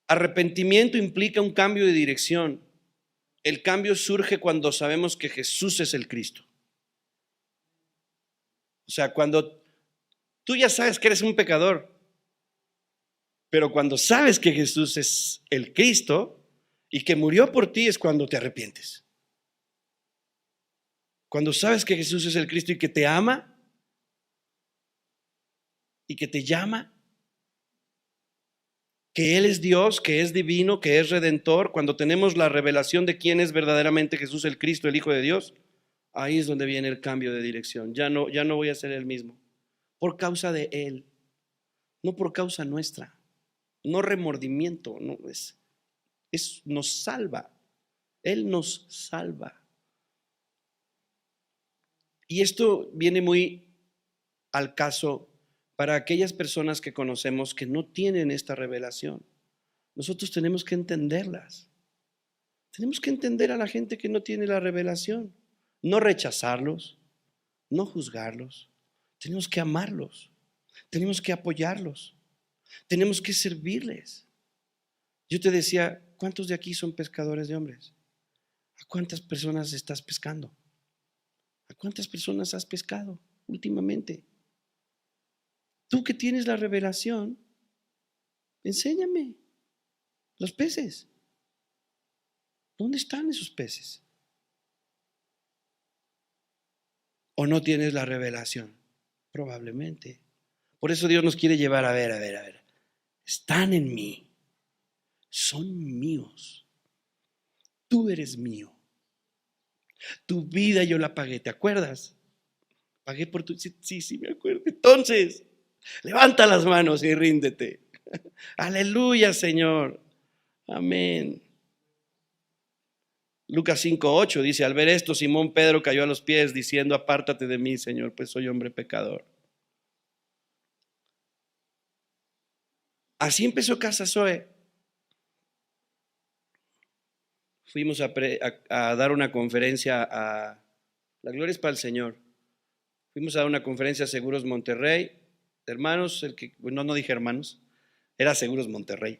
Arrepentimiento implica un cambio de dirección. El cambio surge cuando sabemos que Jesús es el Cristo. O sea, cuando tú ya sabes que eres un pecador, pero cuando sabes que Jesús es el Cristo y que murió por ti es cuando te arrepientes. Cuando sabes que Jesús es el Cristo y que te ama y que te llama, que Él es Dios, que es divino, que es redentor, cuando tenemos la revelación de quién es verdaderamente Jesús el Cristo, el Hijo de Dios, ahí es donde viene el cambio de dirección. Ya no voy a ser el mismo. Por causa de Él, no por causa nuestra. No remordimiento, no, nos salva. Él nos salva. Y esto viene muy al caso para aquellas personas que conocemos que no tienen esta revelación. Nosotros tenemos que entenderlas. Tenemos que entender a la gente que no tiene la revelación. No rechazarlos, no juzgarlos. Tenemos que amarlos. Tenemos que apoyarlos. Tenemos que servirles. Yo te decía, ¿cuántos de aquí son pescadores de hombres? ¿A cuántas personas estás pescando? ¿A cuántas personas has pescado últimamente? Tú que tienes la revelación, enséñame los peces. ¿Dónde están esos peces? ¿O no tienes la revelación? Probablemente. Por eso Dios nos quiere llevar a ver. Están en mí. Son míos. Tú eres mío. Tu vida yo la pagué, ¿te acuerdas? Pagué por tu... Sí, me acuerdo. Entonces, levanta las manos y ríndete. Aleluya, Señor. Amén. Lucas 5:8 dice, al ver esto, Simón Pedro cayó a los pies diciendo, apártate de mí, Señor, pues soy hombre pecador. Así empezó Casa Zoe. Fuimos a dar una conferencia a... La gloria es para el Señor. Fuimos a dar una conferencia a Seguros Monterrey. Hermanos, no dije hermanos, era Seguros Monterrey.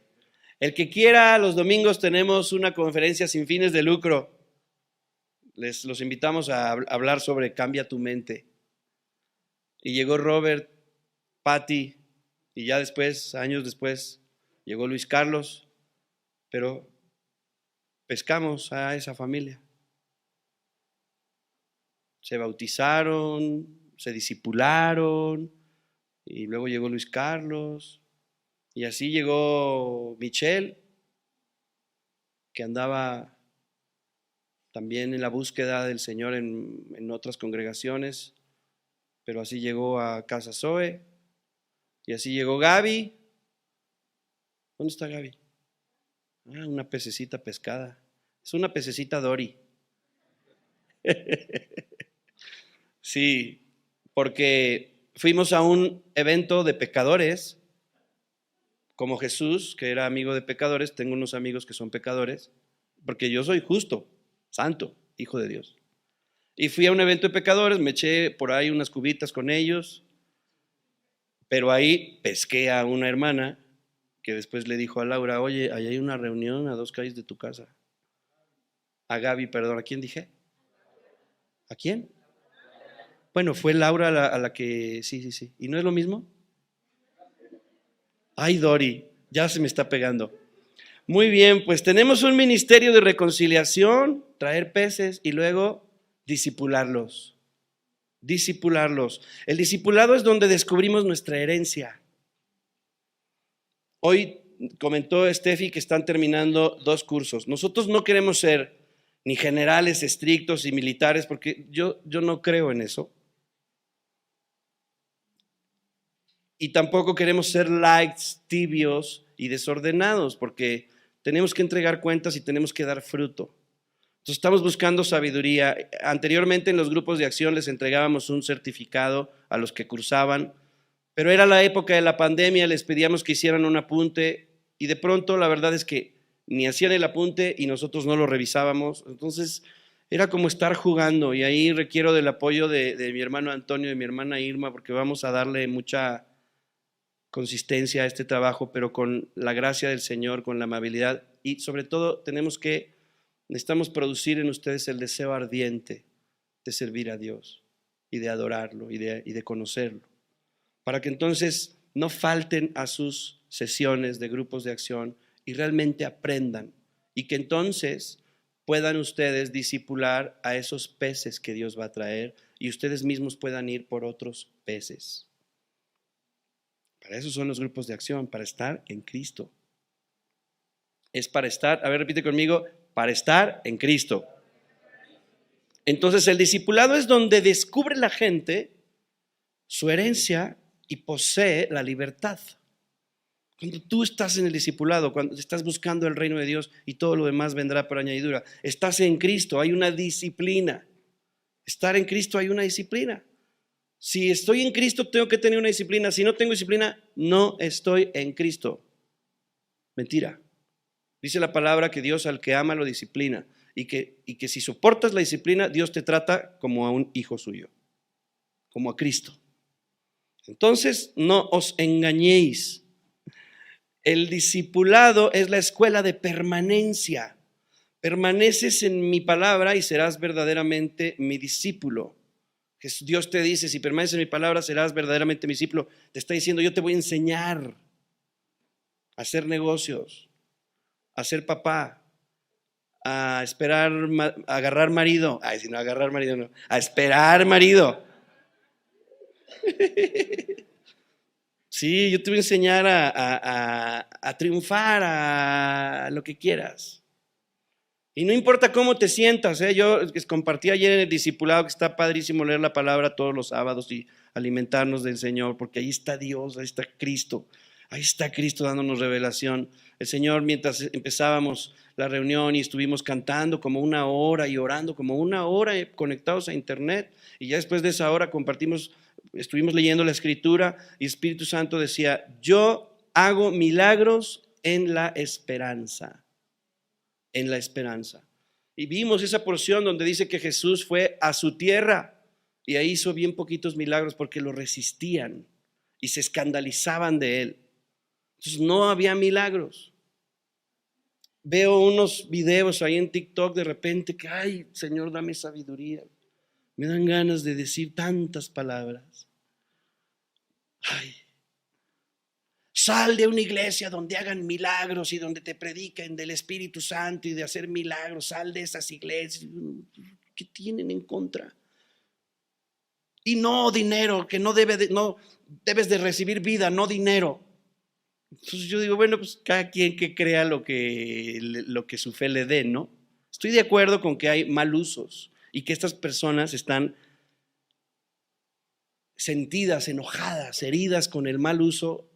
El que quiera, los domingos tenemos una conferencia sin fines de lucro. Los invitamos a hablar sobre Cambia tu mente. Y llegó Robert, Patty, y ya después, años después, llegó Luis Carlos, pero pescamos a esa familia. Se bautizaron, se discipularon, y luego llegó Luis Carlos, y así llegó Michelle, que andaba también en la búsqueda del Señor en otras congregaciones, pero así llegó a Casa Zoe, y así llegó Gaby. ¿Dónde está Gaby? Una pececita pescada. Es una pececita Dory. Sí, porque fuimos a un evento de pecadores, como Jesús, que era amigo de pecadores. Tengo unos amigos que son pecadores, porque yo soy justo, santo, hijo de Dios. Y fui a un evento de pecadores, me eché por ahí unas cubitas con ellos, pero ahí pesqué a una hermana que después le dijo a Laura, oye, ahí hay una reunión a 2 calles de tu casa. A Gaby, perdón, ¿a quién dije? ¿A quién? Bueno, fue Laura a la que, sí. ¿Y no es lo mismo? Ay, Dori, ya se me está pegando. Muy bien, pues tenemos un ministerio de reconciliación, traer peces y luego discipularlos. Discipularlos. El discipulado es donde descubrimos nuestra herencia. Hoy comentó Steffi que están terminando 2 cursos. Nosotros no queremos ser ni generales estrictos y militares, porque yo no creo en eso. Y tampoco queremos ser lights, tibios y desordenados, porque tenemos que entregar cuentas y tenemos que dar fruto. Entonces estamos buscando sabiduría. Anteriormente en los grupos de acción les entregábamos un certificado a los que cursaban, pero era la época de la pandemia, les pedíamos que hicieran un apunte y de pronto la verdad es que ni hacían el apunte y nosotros no lo revisábamos. Entonces era como estar jugando, y ahí requiero del apoyo de mi hermano Antonio y de mi hermana Irma, porque vamos a darle mucha consistencia a este trabajo, pero con la gracia del Señor, con la amabilidad, y sobre todo necesitamos producir en ustedes el deseo ardiente de servir a Dios y de adorarlo y de conocerlo, para que entonces no falten a sus sesiones de grupos de acción y realmente aprendan, y que entonces puedan ustedes discipular a esos peces que Dios va a traer y ustedes mismos puedan ir por otros peces. Para eso son los grupos de acción, para estar en Cristo. Es para estar, a ver, repite conmigo, para estar en Cristo. Entonces el discipulado es donde descubre la gente su herencia y posee la libertad. Cuando tú estás en el discipulado, cuando estás buscando el reino de Dios y todo lo demás vendrá por añadidura, estás en Cristo, hay una disciplina. Estar en Cristo hay una disciplina. Si estoy en Cristo, tengo que tener una disciplina. Si no tengo disciplina, no estoy en Cristo. Mentira. Dice la palabra que Dios al que ama lo disciplina, y que si soportas la disciplina, Dios te trata como a un hijo suyo, como a Cristo. Entonces, no os engañéis. El discipulado es la escuela de permanencia. Permaneces en mi palabra y serás verdaderamente mi discípulo. Dios te dice, si permaneces en mi palabra, serás verdaderamente mi discípulo. Te está diciendo, yo te voy a enseñar a hacer negocios, a ser papá, a esperar, a agarrar marido. Ay, si no, agarrar marido no. A esperar marido. Sí, yo te voy a enseñar a triunfar, a lo que quieras. Y no importa cómo te sientas, yo compartí ayer en el discipulado que está padrísimo leer la palabra todos los sábados y alimentarnos del Señor, porque ahí está Dios, ahí está Cristo dándonos revelación. El Señor, mientras empezábamos la reunión y estuvimos cantando como 1 hora y orando como 1 hora conectados a internet, y ya después de esa hora estuvimos leyendo la Escritura y Espíritu Santo decía, yo hago milagros en la esperanza. En la esperanza. Y vimos esa porción donde dice que Jesús fue a su tierra y ahí hizo bien poquitos milagros porque lo resistían y se escandalizaban de él. Entonces no había milagros. Veo unos videos ahí en TikTok de repente que, ay, Señor, dame sabiduría. Me dan ganas de decir tantas palabras. Ay, sal de una iglesia donde hagan milagros y donde te prediquen del Espíritu Santo y de hacer milagros. Sal de esas iglesias. ¿Qué tienen en contra? Y no dinero, que no debes de recibir vida, no dinero. Entonces yo digo, bueno, pues cada quien que crea lo que su fe le dé, ¿no? Estoy de acuerdo con que hay mal usos y que estas personas están sentidas, enojadas, heridas con el mal uso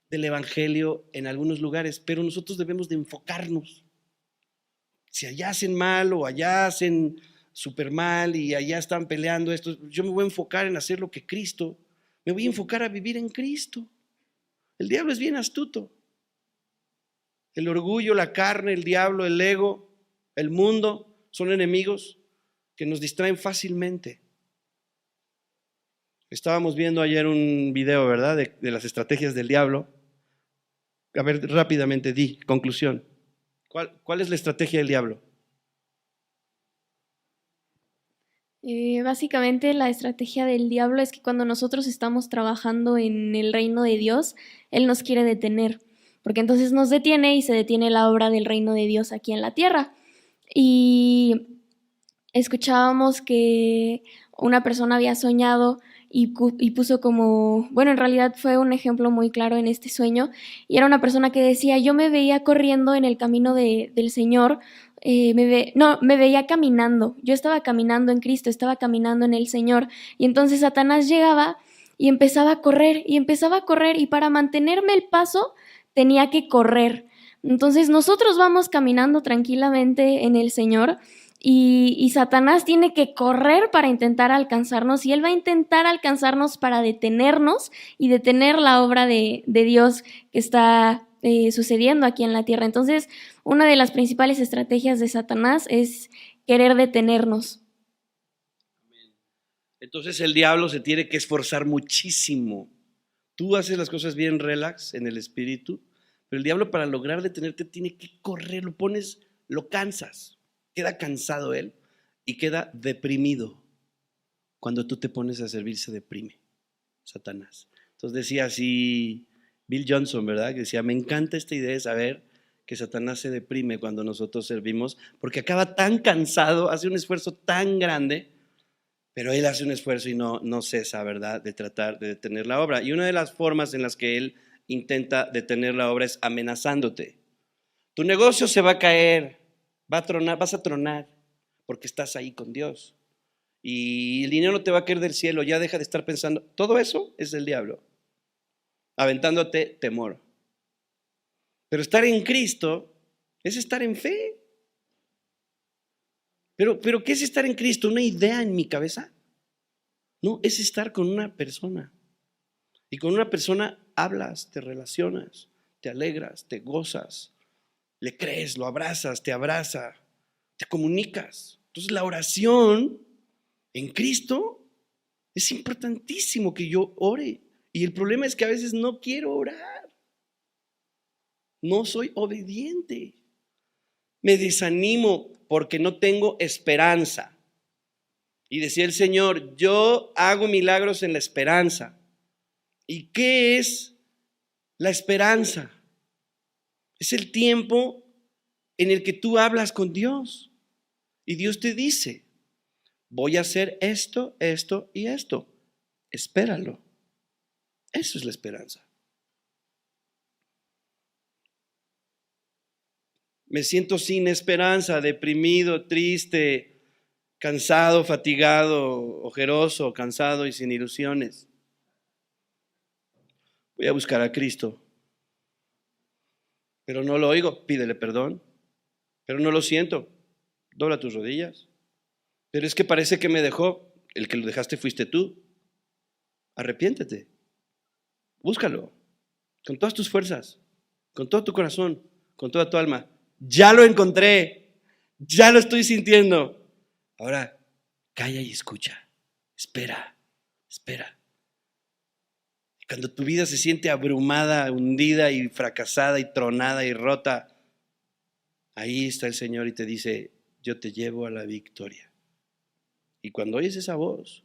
del evangelio en algunos lugares, pero nosotros debemos de enfocarnos. Si allá hacen mal o allá hacen súper mal y allá están peleando esto, yo me voy a enfocar en hacer lo que Cristo, me voy a enfocar a vivir en Cristo. El diablo es bien astuto. El orgullo, la carne, el diablo, el ego, el mundo son enemigos que nos distraen fácilmente. Estábamos viendo ayer un video, ¿verdad?, de las estrategias del diablo. A ver, rápidamente, conclusión. ¿Cuál es la estrategia del diablo? Básicamente la estrategia del diablo es que cuando nosotros estamos trabajando en el reino de Dios, Él nos quiere detener, porque entonces nos detiene y se detiene la obra del reino de Dios aquí en la tierra. Y escuchábamos que una persona había soñado y puso como, bueno, en realidad fue un ejemplo muy claro en este sueño, y era una persona que decía, yo me veía corriendo en el camino del Señor, me veía caminando, yo estaba caminando en Cristo, estaba caminando en el Señor, y entonces Satanás llegaba y empezaba a correr, y para mantenerme el paso tenía que correr. Entonces nosotros vamos caminando tranquilamente en el Señor, y Satanás tiene que correr para intentar alcanzarnos, y él va a intentar alcanzarnos para detenernos y detener la obra de Dios que está sucediendo aquí en la tierra. Entonces, una de las principales estrategias de Satanás es querer detenernos. Entonces el diablo se tiene que esforzar muchísimo. Tú haces las cosas bien relax en el espíritu, pero el diablo, para lograr detenerte, tiene que correr, lo cansas. Queda cansado él y queda deprimido. Cuando tú te pones a servir, se deprime Satanás. Entonces decía así Bill Johnson, ¿verdad? Que decía, me encanta esta idea de saber que Satanás se deprime cuando nosotros servimos, porque acaba tan cansado, hace un esfuerzo tan grande, pero él hace un esfuerzo y no cesa, ¿verdad?, de tratar de detener la obra. Y una de las formas en las que él intenta detener la obra es amenazándote. Tu negocio se va a caer, va a tronar, vas a tronar, porque estás ahí con Dios. Y el dinero no te va a caer del cielo, ya deja de estar pensando. Todo eso es el diablo, aventándote temor. Pero estar en Cristo es estar en fe. Pero ¿qué es estar en Cristo? ¿Una idea en mi cabeza? No, es estar con una persona. Y con una persona hablas, te relacionas, te alegras, te gozas, le crees, lo abrazas, te abraza, te comunicas. Entonces la oración en Cristo es importantísimo que yo ore. Y el problema es que a veces no quiero orar. No soy obediente. Me desanimo porque no tengo esperanza. Y decía el Señor, yo hago milagros en la esperanza. ¿Y qué es la esperanza? Es el tiempo en el que tú hablas con Dios y Dios te dice, voy a hacer esto, esto y esto. Espéralo. Eso es la esperanza. Me siento sin esperanza, deprimido, triste, cansado, fatigado, ojeroso, cansado y sin ilusiones. Voy a buscar a Cristo, pero no lo oigo. Pídele perdón, pero no lo siento. Dobla tus rodillas. Pero es que parece que me dejó. El que lo dejaste fuiste tú. Arrepiéntete. Búscalo con todas tus fuerzas, con todo tu corazón, con toda tu alma. Ya lo encontré, ya lo estoy sintiendo. Ahora, calla y escucha. Espera, espera. Cuando tu vida se siente abrumada, hundida y fracasada y tronada y rota, ahí está el Señor y te dice, yo te llevo a la victoria. Y cuando oyes esa voz,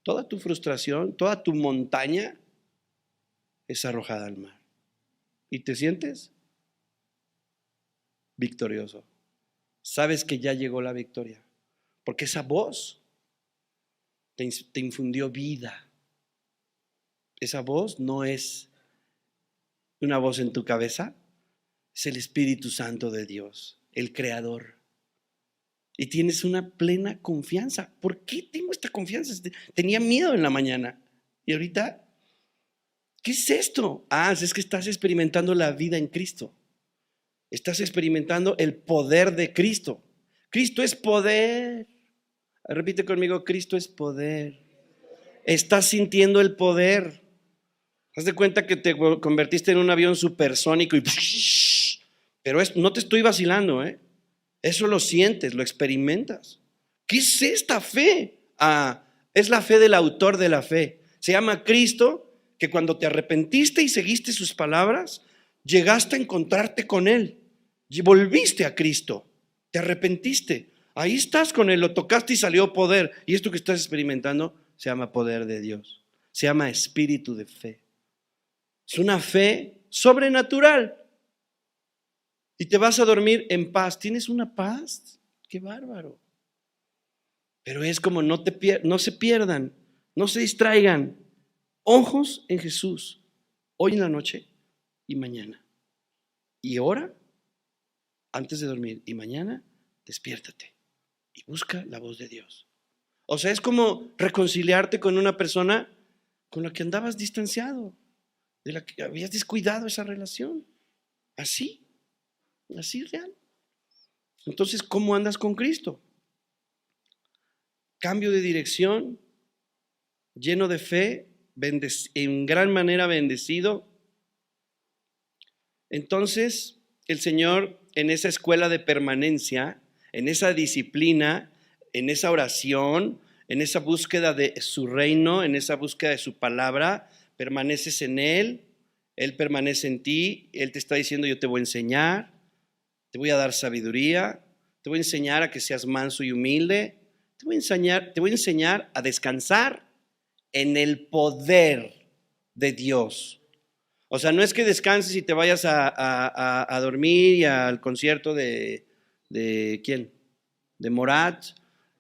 toda tu frustración, toda tu montaña es arrojada al mar. Y te sientes victorioso. Sabes que ya llegó la victoria, porque esa voz te infundió vida. Esa voz no es una voz en tu cabeza, es el Espíritu Santo de Dios, el Creador. Y tienes una plena confianza. ¿Por qué tengo esta confianza? Tenía miedo en la mañana y ahorita, ¿qué es esto? Es que estás experimentando la vida en Cristo. Estás experimentando el poder de Cristo. Cristo es poder. Repite conmigo, Cristo es poder. Estás sintiendo el poder. Haz de cuenta que te convertiste en un avión supersónico y pero no te estoy vacilando, ¿eh? Eso lo sientes, lo experimentas. ¿Qué es esta fe? Es la fe del autor de la fe. Se llama Cristo, que cuando te arrepentiste y seguiste sus palabras, llegaste a encontrarte con Él. Y volviste a Cristo, te arrepentiste. Ahí estás con Él, lo tocaste y salió poder. Y esto que estás experimentando se llama poder de Dios. Se llama espíritu de fe. Es una fe sobrenatural. Y te vas a dormir en paz. ¿Tienes una paz? ¡Qué bárbaro! Pero es como no se pierdan, no se distraigan. Ojos en Jesús, hoy en la noche y mañana. Y ora antes de dormir. Y mañana despiértate y busca la voz de Dios. O sea, es como reconciliarte con una persona con la que andabas distanciado, de la que habías descuidado esa relación. Así real. Entonces, ¿cómo andas con Cristo? Cambio de dirección, lleno de fe, en gran manera bendecido. Entonces, el Señor, en esa escuela de permanencia, en esa disciplina, en esa oración, en esa búsqueda de su reino, en esa búsqueda de su palabra, permaneces en Él, Él permanece en ti, Él te está diciendo: yo te voy a enseñar, te voy a dar sabiduría, te voy a enseñar a que seas manso y humilde, te voy a enseñar a descansar en el poder de Dios. O sea, no es que descanses y te vayas a dormir y al concierto de ¿quién? De Morat,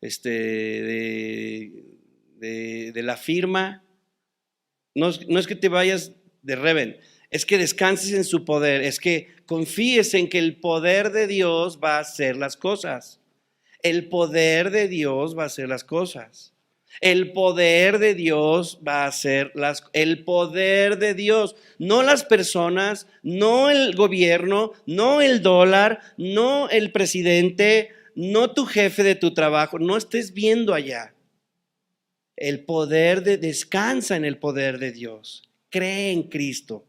de La Firma. No es que te vayas de Reven, es que descanses en su poder, es que confíes en que el poder de Dios va a hacer las cosas. El poder de Dios va a hacer las cosas. El poder de Dios va a hacer el poder de Dios, no las personas, no el gobierno, no el dólar, no el presidente, no tu jefe de tu trabajo, no estés viendo allá. El poder descansa en el poder de Dios. Cree en Cristo.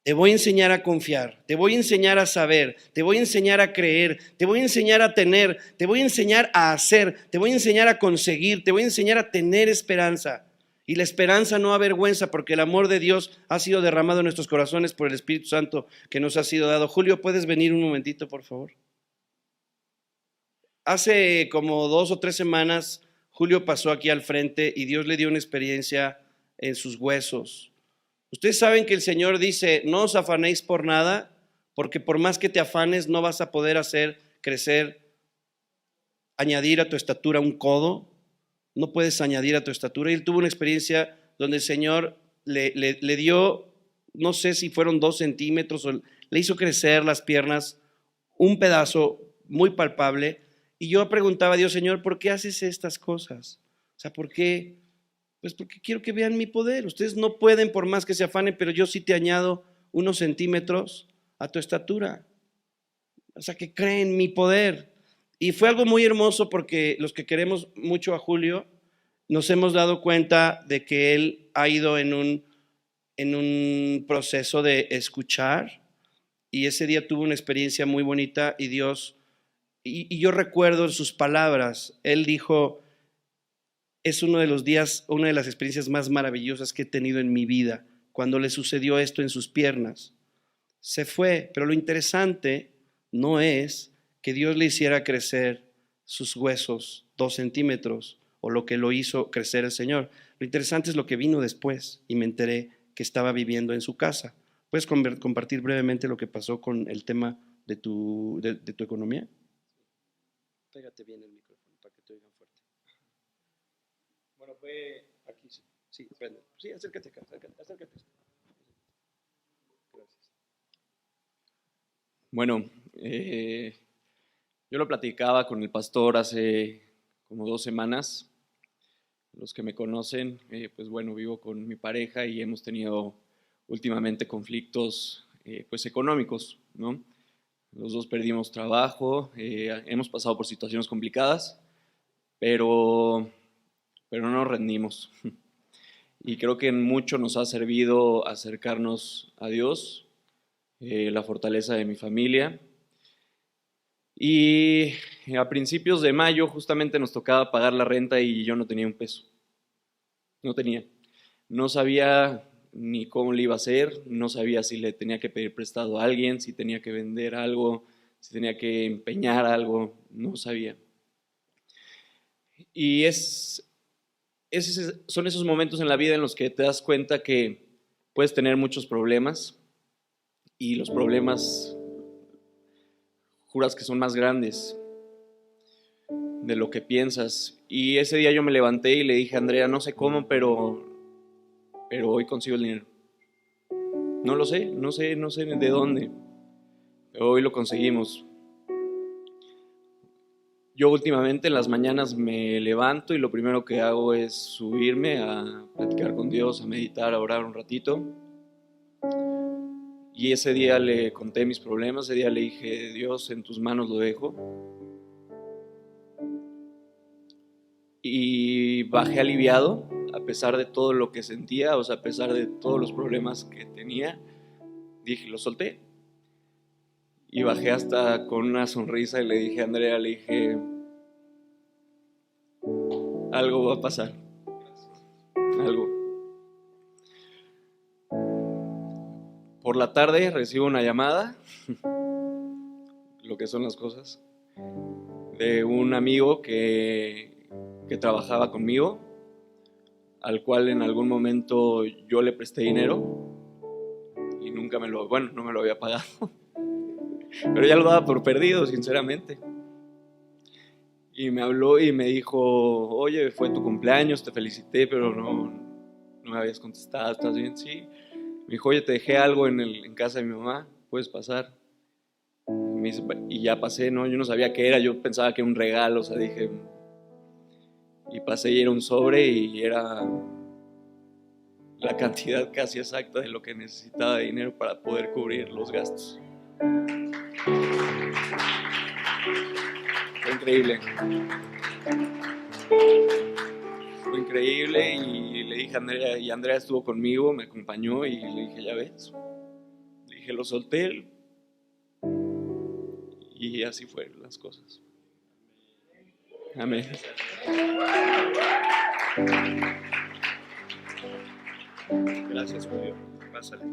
Te voy a enseñar a confiar, te voy a enseñar a saber, te voy a enseñar a creer, te voy a enseñar a tener, te voy a enseñar a hacer, te voy a enseñar a conseguir, te voy a enseñar a tener esperanza. Y la esperanza no avergüenza, porque el amor de Dios ha sido derramado en nuestros corazones por el Espíritu Santo que nos ha sido dado. Julio, ¿puedes venir un momentito, por favor? Hace como 2 o 3 semanas, Julio pasó aquí al frente y Dios le dio una experiencia en sus huesos. Ustedes saben que el Señor dice: no os afanéis por nada, porque por más que te afanes no vas a poder hacer crecer, añadir a tu estatura un codo, no puedes añadir a tu estatura. Y él tuvo una experiencia donde el Señor le dio, no sé si fueron 2 centímetros, o le hizo crecer las piernas un pedazo muy palpable. Y yo preguntaba a Dios: Señor, ¿por qué haces estas cosas? O sea, ¿por qué? Pues porque quiero que vean mi poder. Ustedes no pueden por más que se afanen, pero yo sí te añado unos centímetros a tu estatura. O sea, que creen mi poder. Y fue algo muy hermoso, porque los que queremos mucho a Julio nos hemos dado cuenta de que él ha ido en un proceso de escuchar, y ese día tuvo una experiencia muy bonita y Dios, y yo recuerdo sus palabras. Él dijo: es uno de los días, una de las experiencias más maravillosas que he tenido en mi vida, cuando le sucedió esto en sus piernas. Se fue, pero lo interesante no es que Dios le hiciera crecer sus huesos 2 centímetros o lo que lo hizo crecer el Señor. Lo interesante es lo que vino después, y me enteré que estaba viviendo en su casa. ¿Puedes compartir brevemente lo que pasó con el tema de tu economía? Pégate bien el micrófono para que te oigan fuerte. Bueno, fue aquí, sí, prende. Sí, acércate acá, acércate. Gracias. Bueno, yo lo platicaba con el pastor hace como 2 semanas. Los que me conocen, pues bueno, vivo con mi pareja y hemos tenido últimamente conflictos pues económicos, ¿no? Los dos perdimos trabajo, hemos pasado por situaciones complicadas, pero no nos rendimos. Y creo que en mucho nos ha servido acercarnos a Dios, la fortaleza de mi familia. Y a principios de mayo justamente nos tocaba pagar la renta y yo no tenía un peso. No tenía. No sabía ni cómo le iba a hacer, no sabía si le tenía que pedir prestado a alguien, si tenía que vender algo, si tenía que empeñar algo, no sabía. Y son esos momentos en la vida en los que te das cuenta que puedes tener muchos problemas y los problemas juras que son más grandes. de lo que piensas. Y ese día yo me levanté y le dije a Andrea, no sé cómo, pero hoy consigo el dinero. No lo sé, no sé de dónde, pero hoy lo conseguimos. Yo últimamente en las mañanas me levanto y lo primero que hago es subirme a platicar con Dios, a meditar, a orar un ratito. Y ese día le conté mis problemas, ese día le dije, Dios, en tus manos lo dejo. Y bajé aliviado, a pesar de todo lo que sentía, o sea, a pesar de todos los problemas que tenía. Dije, lo solté. Y bajé hasta con una sonrisa y le dije a Andrea, le dije, algo va a pasar, algo. Por la tarde recibo una llamada, lo que son las cosas, de un amigo que trabajaba conmigo, al cual en algún momento yo le presté dinero y nunca no me lo había pagado. Pero ya lo daba por perdido, sinceramente. Y me habló y me dijo, oye, fue tu cumpleaños, te felicité, pero no me habías contestado, ¿estás bien? Sí. Me dijo, oye, te dejé algo en casa de mi mamá, ¿puedes pasar? Y ya pasé, ¿no? Yo no sabía qué era, yo pensaba que era un regalo, o sea, dije... Y pasé y era un sobre y era la cantidad casi exacta de lo que necesitaba de dinero para poder cubrir los gastos. Fue increíble. Fue increíble y le dije a Andrea, y Andrea estuvo conmigo, me acompañó y le dije, ya ves. Le dije, lo solté y así fueron las cosas. Amén. Gracias, Julio. Pásale.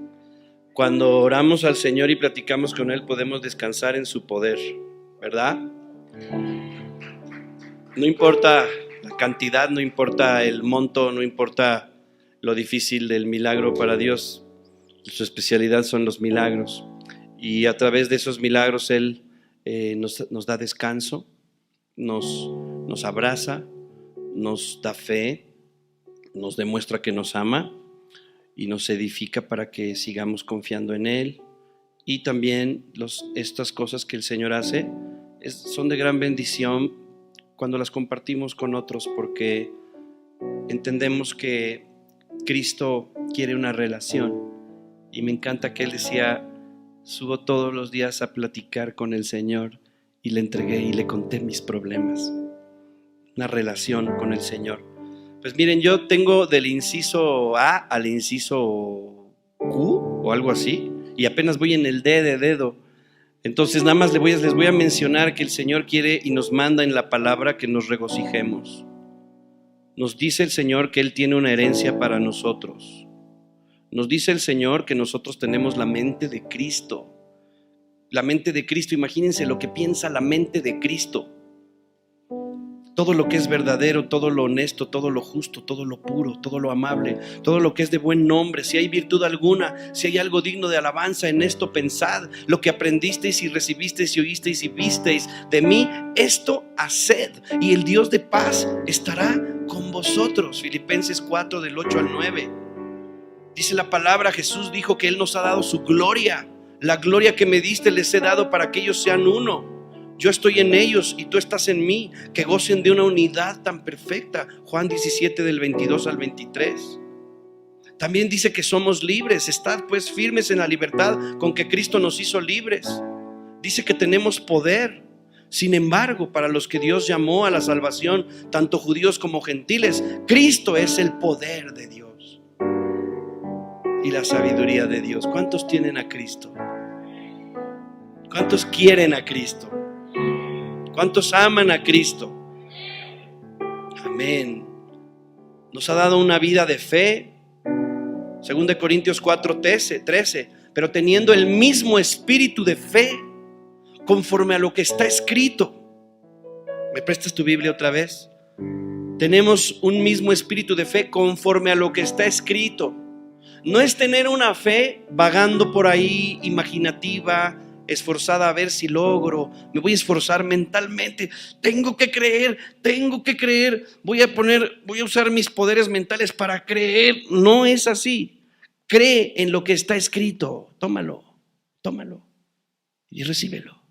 Cuando oramos al Señor y platicamos con Él, podemos descansar en su poder, ¿verdad? No importa la cantidad, no importa el monto, no importa lo difícil del milagro para Dios. Su especialidad son los milagros. Y a través de esos milagros Él nos da descanso, nos abraza, nos da fe, nos demuestra que nos ama y nos edifica para que sigamos confiando en Él. Y también estas cosas que el Señor hace son de gran bendición cuando las compartimos con otros, porque entendemos que Cristo quiere una relación. Y me encanta que Él decía, subo todos los días a platicar con el Señor, y le entregué y le conté mis problemas. Una relación con el Señor. Pues miren, yo tengo del inciso A al inciso Q o algo así, y apenas voy en el D de dedo. Entonces nada más les voy a mencionar que el Señor quiere y nos manda en la palabra que nos regocijemos. Nos dice el Señor que Él tiene una herencia para nosotros. Nos dice el Señor que nosotros tenemos la mente de Cristo. La mente de Cristo, imagínense lo que piensa la mente de Cristo. Todo lo que es verdadero, todo lo honesto, todo lo justo, todo lo puro, todo lo amable, todo lo que es de buen nombre, si hay virtud alguna, si hay algo digno de alabanza, en esto pensad. Lo que aprendisteis y recibisteis y oísteis y visteis de mí, esto haced, y el Dios de paz estará con vosotros. Filipenses 4 del 8 al 9. Dice la palabra, Jesús dijo que Él nos ha dado su gloria. La gloria que me diste les he dado para que ellos sean uno. Yo estoy en ellos y tú estás en mí, que gocen de una unidad tan perfecta. Juan 17 del 22 al 23. También dice que somos libres. Estad pues firmes en la libertad con que Cristo nos hizo libres. Dice que tenemos poder. Sin embargo, para los que Dios llamó a la salvación, tanto judíos como gentiles, Cristo es el poder de Dios y la sabiduría de Dios. ¿Cuántos tienen a Cristo? ¿Cuántos quieren a Cristo? ¿Cuántos aman a Cristo? Amén. Nos ha dado una vida de fe. 2 Corintios 4:13. Pero teniendo el mismo espíritu de fe, conforme a lo que está escrito. ¿Me prestas tu Biblia otra vez? Tenemos un mismo espíritu de fe conforme a lo que está escrito. No es tener una fe vagando por ahí, imaginativa, esforzada a ver si logro, me voy a esforzar mentalmente, tengo que creer, voy a usar mis poderes mentales para creer. No es así. Cree en lo que está escrito, tómalo y recíbelo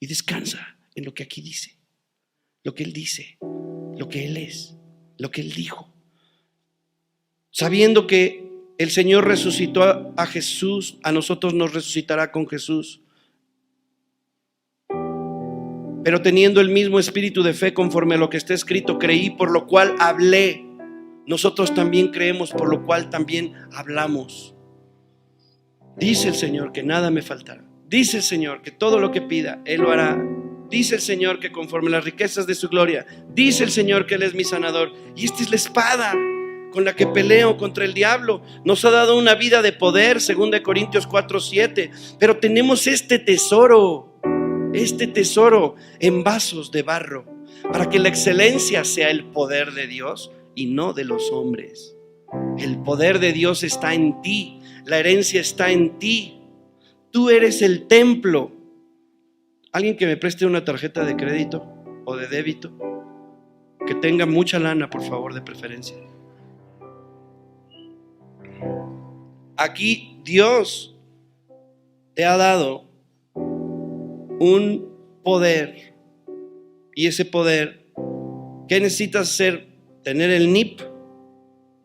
y descansa en lo que aquí dice, lo que Él dice, lo que Él es, lo que Él dijo. Sabiendo que el Señor resucitó a Jesús, a nosotros nos resucitará con Jesús. Pero teniendo el mismo espíritu de fe conforme a lo que está escrito, creí, por lo cual hablé. Nosotros también creemos, por lo cual también hablamos. Dice el Señor que nada me faltará. Dice el Señor que todo lo que pida, Él lo hará. Dice el Señor que conforme a las riquezas de su gloria, dice el Señor que Él es mi sanador. Y esta es la espada con la que peleo contra el diablo. Nos ha dado una vida de poder, 2 Corintios 4:7. Pero tenemos este tesoro en vasos de barro, para que la excelencia sea el poder de Dios y no de los hombres. El poder de Dios está en ti, la herencia está en ti. Tú eres el templo. Alguien que me preste una tarjeta de crédito o de débito, que tenga mucha lana, por favor, de preferencia. Aquí Dios te ha dado un poder, y ese poder, ¿qué necesitas hacer? Tener el NIP,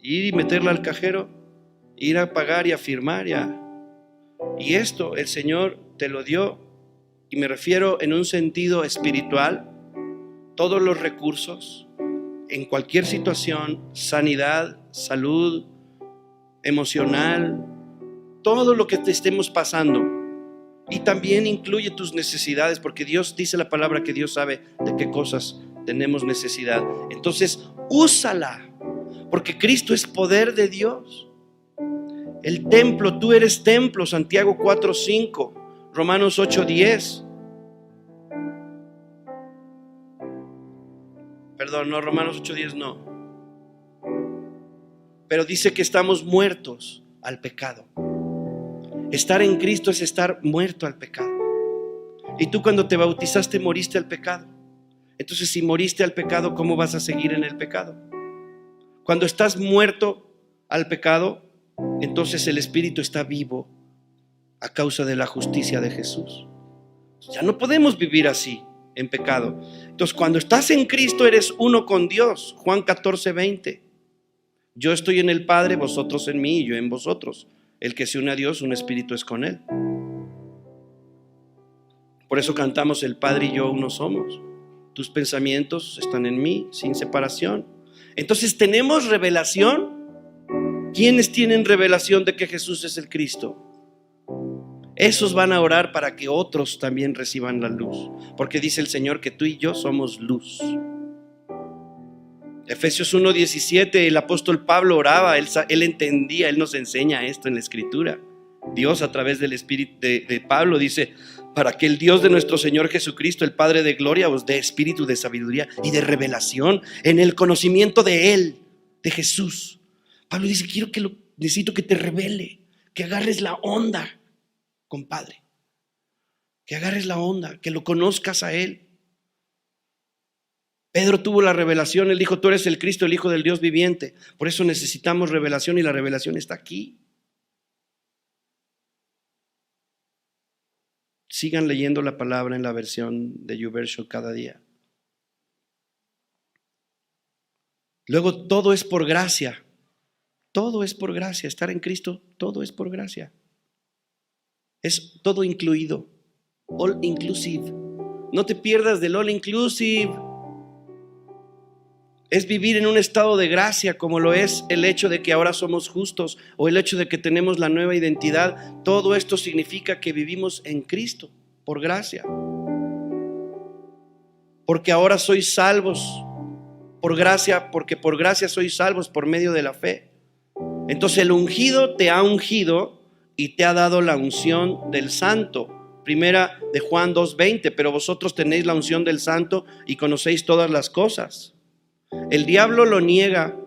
ir y meterla al cajero, ir a pagar y a firmar y esto el Señor te lo dio, y me refiero en un sentido espiritual. Todos los recursos en cualquier situación, sanidad, salud, emocional, todo lo que te estemos pasando, y también incluye tus necesidades, porque Dios dice la palabra que Dios sabe de qué cosas tenemos necesidad. Entonces úsala, porque Cristo es poder de Dios. El templo, tú eres templo, Santiago 4:5, Romanos 8:10. Perdón, no, Romanos 8:10 no. Pero dice que estamos muertos al pecado. Estar en Cristo es estar muerto al pecado. Y tú cuando te bautizaste moriste al pecado. Entonces, si moriste al pecado, ¿cómo vas a seguir en el pecado? Cuando estás muerto al pecado, entonces el Espíritu está vivo a causa de la justicia de Jesús. Ya no podemos vivir así, en pecado. Entonces, cuando estás en Cristo, eres uno con Dios. Juan 14:20. Yo estoy en el Padre, vosotros en mí y yo en vosotros. El que se une a Dios, un espíritu es con Él. Por eso cantamos: el Padre y yo uno somos. Tus pensamientos están en mí, sin separación. Entonces, ¿tenemos revelación? ¿Quiénes tienen revelación de que Jesús es el Cristo? Esos van a orar para que otros también reciban la luz, porque dice el Señor que tú y yo somos luz. Efesios 1:17, el apóstol Pablo oraba, él entendía, él nos enseña esto en la Escritura. Dios, a través del Espíritu de Pablo, dice: para que el Dios de nuestro Señor Jesucristo, el Padre de gloria, os dé espíritu de sabiduría y de revelación en el conocimiento de Él, de Jesús. Pablo dice: necesito que te revele, que agarres la onda, compadre, que agarres la onda, que lo conozcas a Él. Pedro tuvo la revelación, él dijo: tú eres el Cristo, el Hijo del Dios viviente. Por eso necesitamos revelación, y la revelación está aquí. Sigan leyendo la palabra en la versión de YouVersion cada día. Luego, todo es por gracia. Todo es por gracia. Estar en Cristo, todo es por gracia. Es todo incluido. All inclusive. No te pierdas del all inclusive. Es vivir en un estado de gracia, como lo es el hecho de que ahora somos justos, o el hecho de que tenemos la nueva identidad. Todo esto significa que vivimos en Cristo por gracia, porque ahora sois salvos por gracia, porque por gracia sois salvos por medio de la fe. Entonces el ungido te ha ungido y te ha dado la unción del Santo. Primera de Juan 2:20, pero vosotros tenéis la unción del Santo y conocéis todas las cosas. El diablo lo niega,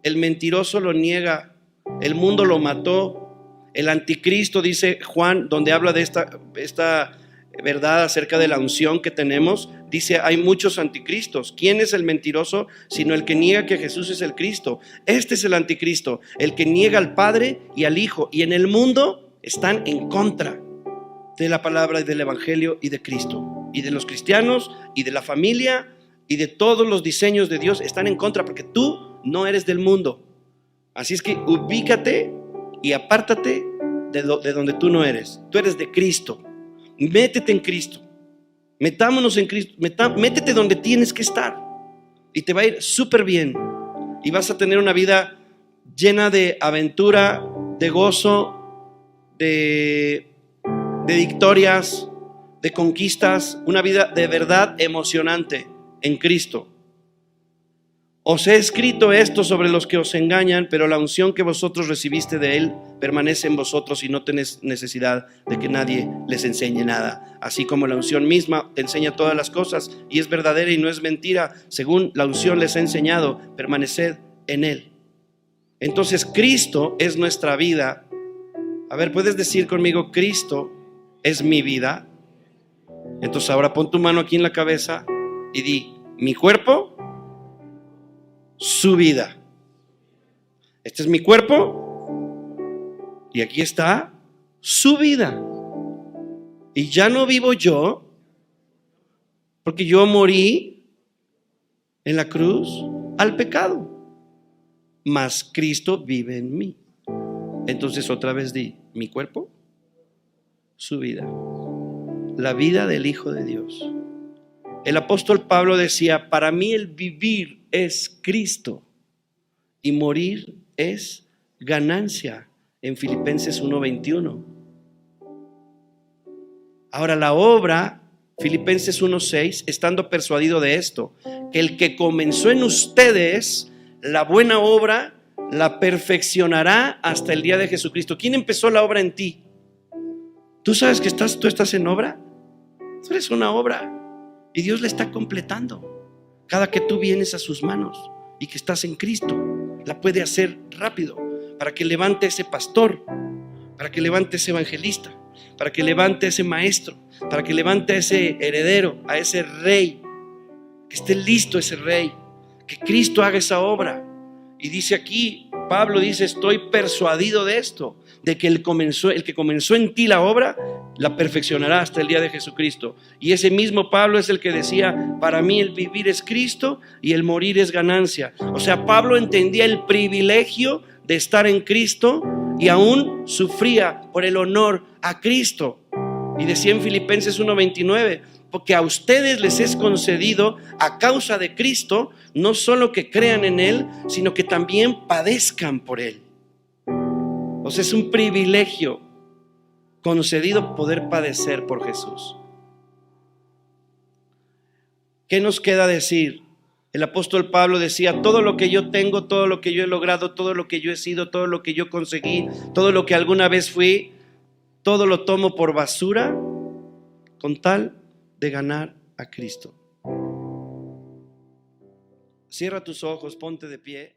el mentiroso lo niega, el mundo lo mató, el anticristo, dice Juan, donde habla de esta verdad acerca de la unción que tenemos. Dice, hay muchos anticristos. ¿Quién es el mentiroso? Sino el que niega que Jesús es el Cristo. Este es el anticristo, el que niega al Padre y al Hijo. Y en el mundo están en contra de la palabra y del evangelio y de Cristo. Y de los cristianos y de la familia y de todos los diseños de Dios están en contra, porque tú no eres del mundo. Así es que ubícate y apártate de donde tú no eres. Tú eres de Cristo. Métete en Cristo. Metámonos en Cristo. Métete donde tienes que estar. Y te va a ir súper bien. Y vas a tener una vida llena de aventura, de gozo, de victorias, de conquistas. Una vida de verdad emocionante en Cristo. Os he escrito esto sobre los que os engañan, pero la unción que vosotros recibiste de Él permanece en vosotros y no tenéis necesidad de que nadie les enseñe nada. Así como la unción misma te enseña todas las cosas y es verdadera y no es mentira, según la unción les ha enseñado, permaneced en Él. Entonces Cristo es nuestra vida. A ver, ¿puedes decir conmigo, Cristo es mi vida? Entonces ahora pon tu mano aquí en la cabeza y di, mi cuerpo, su vida. Este es mi cuerpo y aquí está su vida. Y ya no vivo yo, porque yo morí en la cruz al pecado, mas Cristo vive en mí. Entonces otra vez di, mi cuerpo, su vida, la vida del Hijo de Dios. El apóstol Pablo decía, para mí el vivir es Cristo y morir es ganancia, en Filipenses 1:21. Ahora la obra, Filipenses 1:6, estando persuadido de esto, que el que comenzó en ustedes la buena obra, la perfeccionará hasta el día de Jesucristo. ¿Quién empezó la obra en ti? ¿Tú sabes que tú estás en obra? Tú eres una obra y Dios la está completando. Cada que tú vienes a sus manos y que estás en Cristo, la puede hacer rápido para que levante ese pastor, para que levante ese evangelista, para que levante ese maestro, para que levante a ese heredero, a ese rey, que esté listo ese rey, que Cristo haga esa obra. Y dice aquí, Pablo dice, estoy persuadido de esto, de que el que comenzó en ti la obra, la perfeccionará hasta el día de Jesucristo. Y ese mismo Pablo es el que decía, para mí el vivir es Cristo y el morir es ganancia. O sea, Pablo entendía el privilegio de estar en Cristo y aún sufría por el honor a Cristo. Y decía en Filipenses 1:29, porque a ustedes les es concedido a causa de Cristo, no solo que crean en Él, sino que también padezcan por Él. O sea, es un privilegio concedido poder padecer por Jesús. ¿Qué nos queda decir? El apóstol Pablo decía, todo lo que yo tengo, todo lo que yo he logrado, todo lo que yo he sido, todo lo que yo conseguí, todo lo que alguna vez fui, todo lo tomo por basura con tal de ganar a Cristo. Cierra tus ojos, ponte de pie.